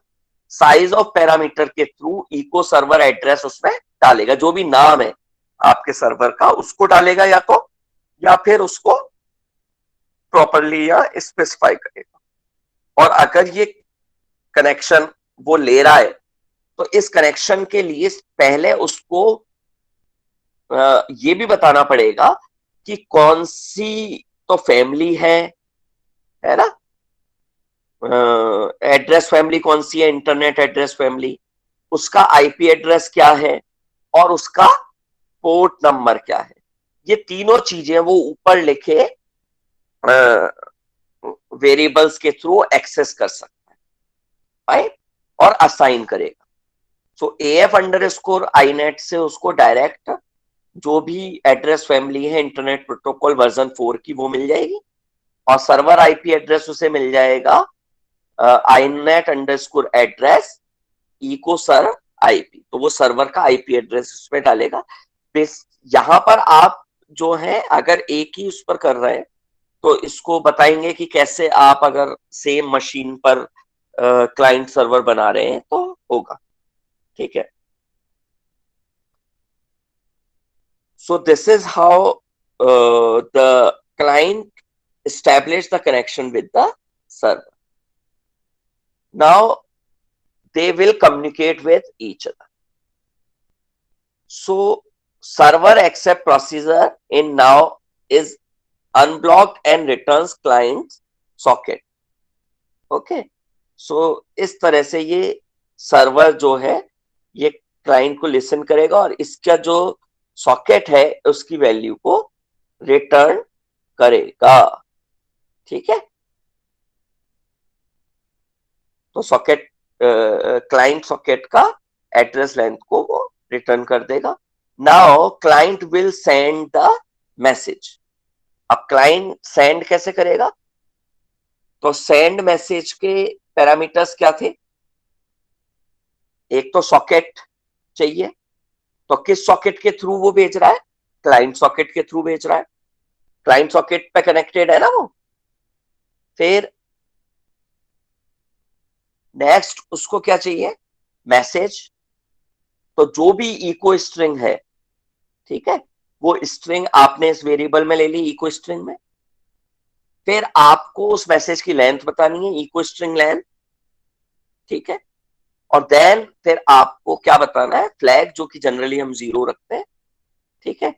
साइज ऑफ पैरामीटर के थ्रू इको सर्वर एड्रेस उसमें डालेगा, जो भी नाम है आपके सर्वर का उसको डालेगा या फिर उसको प्रॉपरली या स्पेसिफाई करेगा. और अगर ये कनेक्शन वो ले रहा है तो इस कनेक्शन के लिए पहले उसको ये भी बताना पड़ेगा कि कौन सी तो फैमिली है ना, एड्रेस फैमिली कौन सी है, इंटरनेट एड्रेस फैमिली, उसका आईपी एड्रेस क्या है और उसका पोर्ट नंबर क्या है. ये तीनों चीजें वो ऊपर लिखे वेरिएबल्स के थ्रू एक्सेस कर सकता है. राइट. और असाइन करेगा. सो AF_INET से उसको डायरेक्ट जो भी एड्रेस फैमिली है इंटरनेट प्रोटोकॉल वर्जन 4 की वो मिल जाएगी और सर्वर आईपी एड्रेस उसे मिल जाएगा INET_एड्रेस इको सर आईपी. तो वो सर्वर का आईपी एड्रेस उसमें डालेगा. यहां पर आप जो है अगर एक ही उस पर कर रहे हैं तो इसको बताएंगे कि कैसे आप अगर सेम मशीन पर क्लाइंट सर्वर बना रहे हैं तो होगा. ठीक है. So this is how the client establish the connection with the server. Now they will communicate with each other. So server accept procedure in now is unblocked and returns client socket. Okay. So इस तरह से ये server जो है ये client को listen करेगा और इसका जो सॉकेट है उसकी वैल्यू को रिटर्न करेगा. ठीक है. तो सॉकेट क्लाइंट सॉकेट का एड्रेस लेंथ को वो रिटर्न कर देगा. Now client will send the message. अब क्लाइंट सेंड कैसे करेगा, तो सेंड मैसेज के पैरामीटर्स क्या थे, एक तो सॉकेट चाहिए, तो किस सॉकेट के थ्रू वो भेज रहा है? क्लाइंट सॉकेट के थ्रू भेज रहा है, क्लाइंट सॉकेट पे कनेक्टेड है ना वो। फिर नेक्स्ट उसको क्या चाहिए? मैसेज। तो जो भी इको स्ट्रिंग है, ठीक है, वो स्ट्रिंग आपने इस वेरिएबल में ले ली, इको स्ट्रिंग में। फिर आपको उस मैसेज की लेंथ बतानी है, इको स्ट्रिंग लेंथ, ठीक है। और देन फिर आपको क्या बताना है? फ्लैग, जो कि जनरली हम 0 रखते हैं, ठीक है।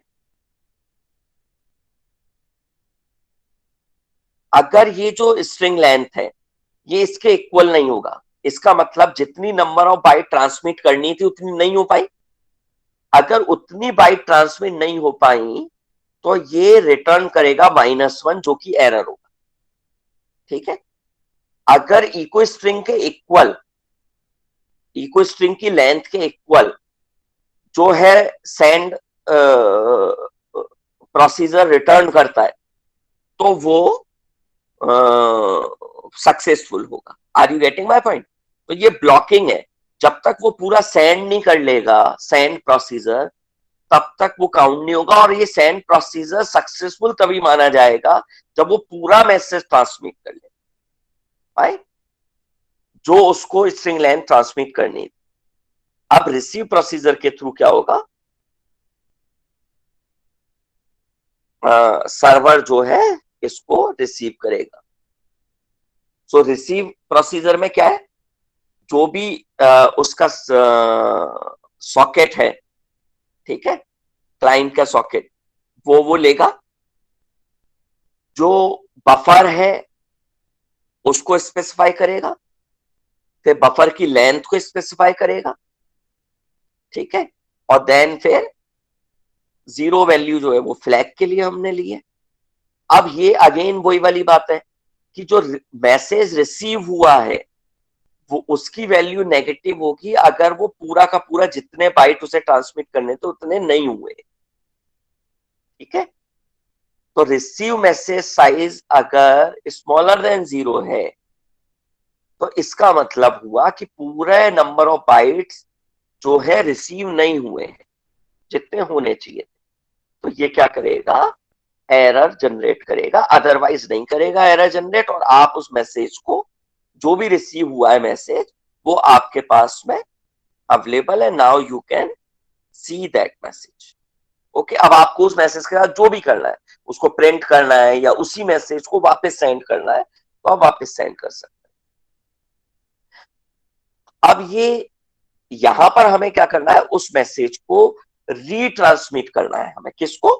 अगर ये जो स्ट्रिंग लेंथ है ये इसके इक्वल नहीं होगा, इसका मतलब जितनी नंबर ऑफ बाइट ट्रांसमिट करनी थी उतनी नहीं हो पाई। अगर उतनी बाइट ट्रांसमिट नहीं हो पाई तो ये रिटर्न करेगा -1, जो कि एरर होगा, ठीक है। अगर इको स्ट्रिंग के इक्वल, इको स्ट्रिंग की लेंथ के इक्वल जो है सेंड प्रोसीजर रिटर्न करता है, तो वो सक्सेसफुल होगा। Are you getting my point? तो ये ब्लॉकिंग है। जब तक वो पूरा सेंड नहीं कर लेगा, सेंड प्रोसीजर, तब तक वो काउंट नहीं होगा। और ये सेंड प्रोसीजर सक्सेसफुल तभी माना जाएगा जब वो पूरा मैसेज ट्रांसमिट कर ले, राइट, जो उसको स्ट्रिंग लेंथ ट्रांसमिट करनी थी। अब रिसीव प्रोसीजर के थ्रू क्या होगा? सर्वर जो है इसको रिसीव करेगा। सो रिसीव प्रोसीजर में क्या है? जो भी उसका सॉकेट है, ठीक है, क्लाइंट का सॉकेट, वो लेगा। जो बफर है उसको स्पेसिफाई करेगा, फिर बफर की लेंथ को स्पेसिफाई करेगा, ठीक है। और देन फिर 0 वैल्यू जो है वो फ्लैग के लिए हमने ली है। अब ये अगेन वही वाली बात है कि जो मैसेज रिसीव हुआ है वो उसकी वैल्यू नेगेटिव होगी अगर वो पूरा का पूरा जितने बाइट उसे ट्रांसमिट करने थे उतने नहीं हुए, ठीक है। तो रिसीव मैसेज साइज अगर स्मॉलर देन 0 है तो इसका मतलब हुआ कि पूरे नंबर ऑफ बाइट्स जो है रिसीव नहीं हुए हैं जितने होने चाहिए। तो ये क्या करेगा? एरर जनरेट करेगा, अदरवाइज नहीं करेगा एरर जनरेट। और आप उस मैसेज को, जो भी रिसीव हुआ है मैसेज, वो आपके पास में अवेलेबल है। Now you can see that message. Okay, अब आपको उस मैसेज के साथ जो भी करना है, उसको प्रिंट करना है या उसी मैसेज को वापस सेंड करना है, तो आप वापस सेंड कर सकते हैं। अब ये यहां पर हमें क्या करना है? उस मैसेज को रीट्रांसमिट करना है हमें। किसको?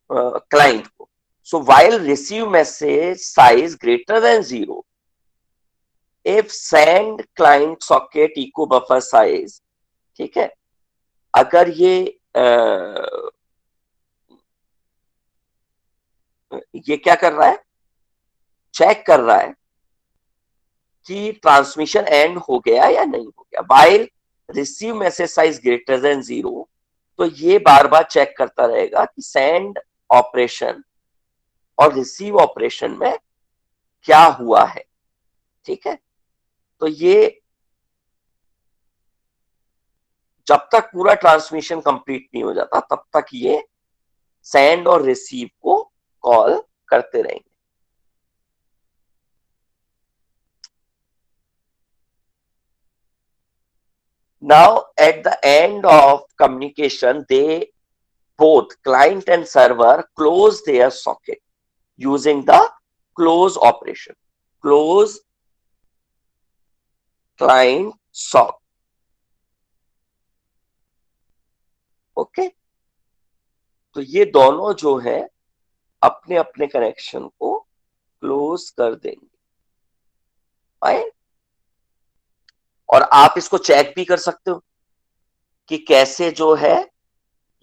क्लाइंट को। So while receive message size greater than 0, if send client socket echo buffer size, ठीक है, अगर ये क्या कर रहा है? चेक कर रहा है कि ट्रांसमिशन एंड हो गया या नहीं हो गया। While receive message size greater than 0, तो ये बार बार चेक करता रहेगा कि सेंड ऑपरेशन और रिसीव ऑपरेशन में क्या हुआ है, ठीक है। तो ये जब तक पूरा ट्रांसमिशन कंप्लीट नहीं हो जाता तब तक ये सेंड और रिसीव को कॉल करते रहेंगे। Now, at the end of communication, they both client and server close their socket using the close operation. Close client socket. Okay, तो ये दोनों जो है अपने अपने कनेक्शन को क्लोज कर देंगे। फाइन। और आप इसको चेक भी कर सकते हो कि कैसे जो है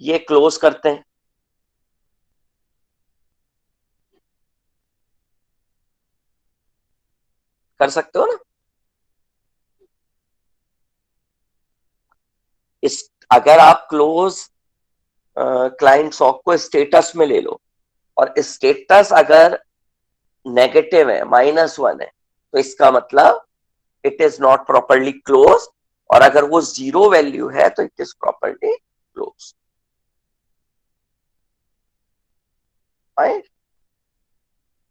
ये क्लोज करते हैं। कर सकते हो ना? इस अगर आप क्लोज क्लाइंट सॉक को स्टेटस में ले लो और स्टेटस अगर नेगेटिव है, -1 है, तो इसका मतलब it is not properly close और अगर वो 0 वैल्यू है तो it is properly close.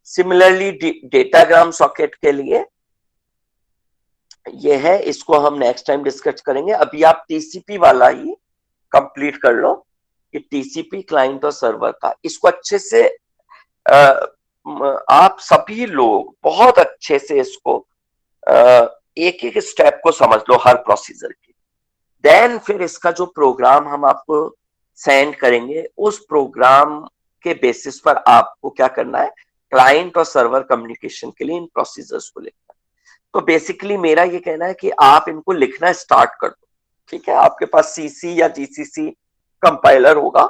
Similarly datagram socket के लिए ये है, इसको हम नेक्स्ट टाइम डिस्कस करेंगे। अभी आप टीसीपी वाला ही कंप्लीट कर लो कि टीसीपी क्लाइंट और सर्वर का, इसको अच्छे से आप सभी लोग बहुत अच्छे से इसको एक एक स्टेप को समझ लो हर प्रोसीजर की। देन फिर इसका जो प्रोग्राम हम आपको सेंड करेंगे, उस प्रोग्राम के बेसिस पर आपको क्या करना है, क्लाइंट और सर्वर कम्युनिकेशन के लिए इन प्रोसीजर्स को लिखना है। तो बेसिकली मेरा ये कहना है कि आप इनको लिखना स्टार्ट कर दो, ठीक है। आपके पास सीसी या जीसीसी कंपाइलर होगा,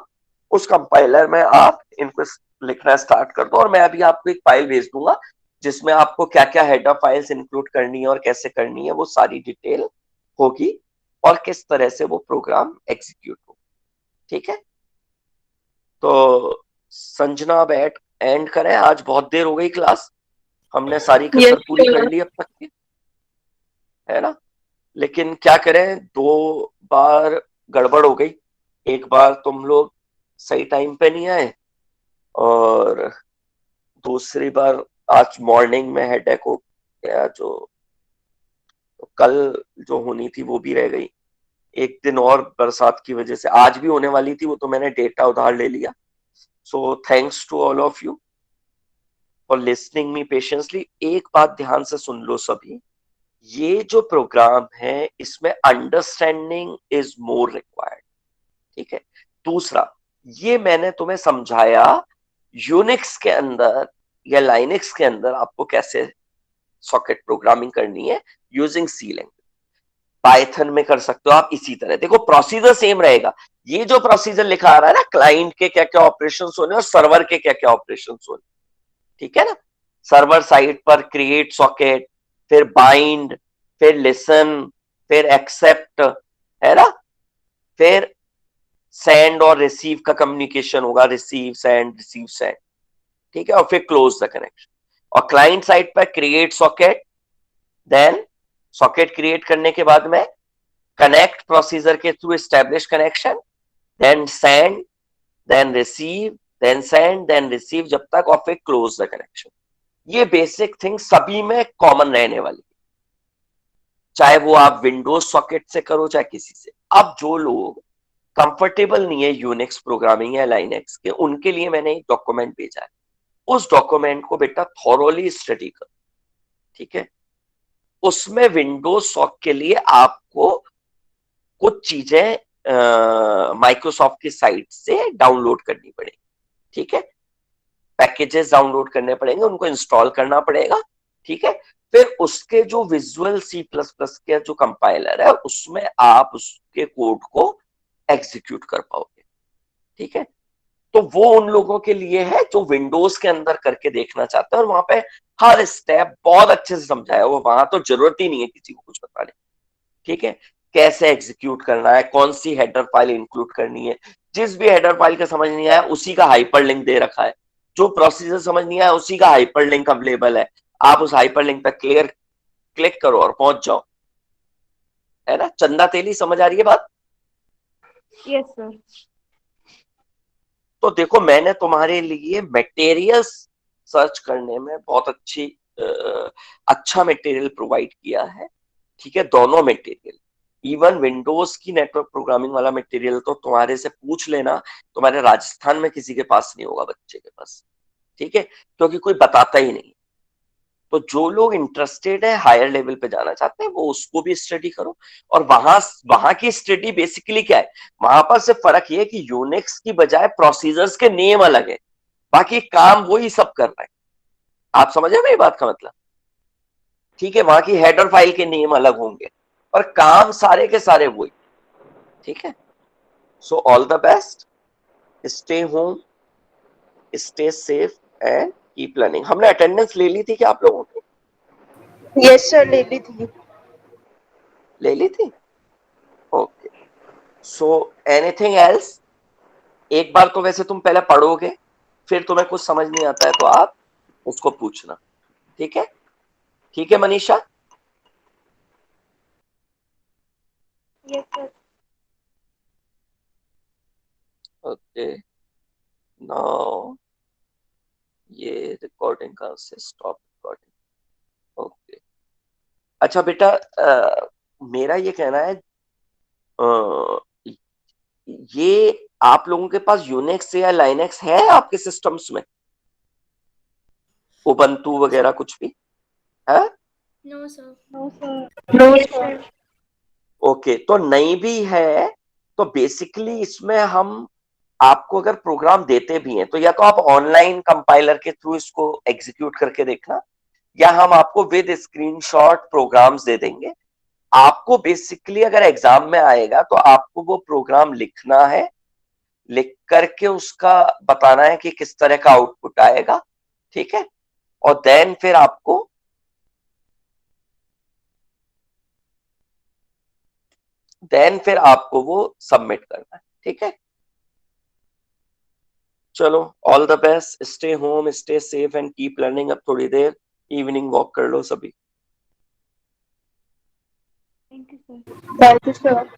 उस कंपाइलर में आप इनको लिखना स्टार्ट कर दो, और मैं अभी आपको एक फाइल भेज दूंगा जिसमें आपको क्या क्या हेडर फाइल्स इंक्लूड करनी है और कैसे करनी है वो सारी डिटेल होगी, और किस तरह से वो प्रोग्राम एग्जीक्यूट हो, ठीक है। तो संजना अब एंड करें, आज बहुत देर हो गई क्लास, हमने सारी कसर Yes, पूरी कर sir. ली अब तक की, है ना। लेकिन क्या करें, 2 बार गड़बड़ हो गई। एक बार तुम लोग सही टाइम पे नहीं आए, और दूसरी बार आज मॉर्निंग में हेडेक हो गया, जो कल जो होनी थी वो भी रह गई। एक दिन और बरसात की वजह से आज भी होने वाली थी, वो तो मैंने डेटा उधार ले लिया। So thanks to all of you for listening me patiently. एक बात ध्यान से सुन लो सभी, ये जो प्रोग्राम है इसमें अंडरस्टैंडिंग इज मोर रिक्वायर्ड, ठीक है। दूसरा, ये मैंने तुम्हें समझाया यूनिक्स के अंदर या लाइनक्स के अंदर आपको कैसे सॉकेट प्रोग्रामिंग करनी है यूजिंग सी लैंग्वेज। पाइथन में कर सकते हो आप इसी तरह, देखो प्रोसीजर सेम रहेगा। ये जो प्रोसीजर लिखा आ रहा है ना, क्लाइंट के क्या क्या ऑपरेशंस होने और सर्वर के क्या क्या ऑपरेशंस होने, ठीक है ना। सर्वर साइड पर क्रिएट सॉकेट, फिर बाइंड, फिर लिसन, फिर एक्सेप्ट, है ना, फिर सेंड और रिसीव का कम्युनिकेशन होगा, रिसीव सेंड, ठीक है, और फिर क्लोज द कनेक्शन। और क्लाइंट साइड पर create socket, then socket create करने के बाद में कनेक्ट प्रोसीजर के through establish connection, then send, then receive, then send, then receive जब तक, और फिर क्लोज द कनेक्शन। ये बेसिक थिंग सभी में कॉमन रहने वाली, चाहे वो आप विंडोज सॉकेट से करो चाहे किसी से। अब जो लोग कंफर्टेबल नहीं है यूनिक्स प्रोग्रामिंग या लाइनक्स के, उनके लिए मैंने एक डॉक्यूमेंट भेजा है, उस डॉक्यूमेंट को बेटा थॉरोली स्टडी करो, ठीक है। उसमें विंडोज सॉक के लिए आपको कुछ चीजें माइक्रोसॉफ्ट की साइट से डाउनलोड करनी पड़ेगी, ठीक है। पैकेजेस डाउनलोड करने पड़ेंगे, उनको इंस्टॉल करना पड़ेगा, ठीक है। फिर उसके जो विजुअल सी प्लस प्लस के जो कंपाइलर है उसमें आप उसके कोड को एग्जीक्यूट कर पाओगे, ठीक है। तो वो उन लोगों के लिए है जो विंडोज के अंदर करके देखना चाहते हैं, और वहां पे हर स्टेप बहुत अच्छे से समझाया हुआ, वहां तो जरूरत ही नहीं है किसी को कुछ बताने, ठीक है। कैसे एग्जीक्यूट करना है, कौन सी हेडर फाइल इंक्लूड करनी है, जिस भी हेडर फाइल का समझ नहीं आया उसी का हाइपरलिंक दे रखा है, जो प्रोसीजर समझ नहीं आया उसी का हाइपरलिंक अवेलेबल है, आप उस हाइपरलिंक पर क्लिक करो और पहुंच जाओ, है ना। चंदा तेली समझ आ रही है बात? Yes, sir. तो देखो मैंने तुम्हारे लिए मटेरियल्स सर्च करने में बहुत अच्छा मटेरियल प्रोवाइड किया है, ठीक है। दोनों मटेरियल, इवन विंडोज की नेटवर्क प्रोग्रामिंग वाला मटेरियल तो तुम्हारे से पूछ लेना, तुम्हारे राजस्थान में किसी के पास नहीं होगा, बच्चे के पास, ठीक है, क्योंकि कोई बताता ही नहीं। तो जो लोग इंटरेस्टेड है, हायर लेवल पे जाना चाहते हैं, वो उसको भी स्टडी करो। और वहां वहां की स्टडी बेसिकली क्या है, वहां पर सिर्फ फर्क ये है कि यूनिक्स की बजाय प्रोसीजर्स के नेम अलग है, बाकी काम वही सब कर रहे हैं। आप समझे मेरी बात का मतलब, ठीक है। वहां की हेडर फाइल के नेम अलग होंगे पर काम सारे के सारे वही, ठीक है। So all the best, stay home, stay safe and keep learning. हमने अटेंडेंस ले ली थी क्या आप लोगों की? Yes, sir. ले ली थी. ले ली थी, ओके। सो एनीथिंग एल्स, एक बार तो वैसे तुम पहले पढ़ोगे, फिर तुम्हें कुछ समझ नहीं आता है तो आप उसको पूछना, ठीक है, ठीक है Manisha. Yes, sir. Okay, now ये रिकॉर्डिंग कहाँ से स्टॉप रिकॉर्डिंग? ओके, अच्छा बेटा, मेरा ये कहना है, अ, ये आप लोगों के पास यूनिक्स या लाइनेक्स है आपके सिस्टम्स में? उबंटू वगैरह कुछ भी है? No, sir. No, sir. No Yes, sir. sir. Okay, तो नहीं भी है तो बेसिकली इसमें हम आपको अगर प्रोग्राम देते भी हैं तो या तो आप ऑनलाइन कंपाइलर के थ्रू इसको एग्जीक्यूट करके देखना, या हम आपको विद स्क्रीनशॉट प्रोग्राम्स दे देंगे। आपको बेसिकली अगर एग्जाम में आएगा तो आपको वो प्रोग्राम लिखना है, लिख करके उसका बताना है कि किस तरह का आउटपुट आएगा, ठीक है, और देन फिर आपको वो सबमिट करना है, ठीक है। चलो, all the best, stay home, stay safe and keep learning. अब थोड़ी देर इवनिंग वॉक कर लो सभी। Thank you, sir. Thank you sir.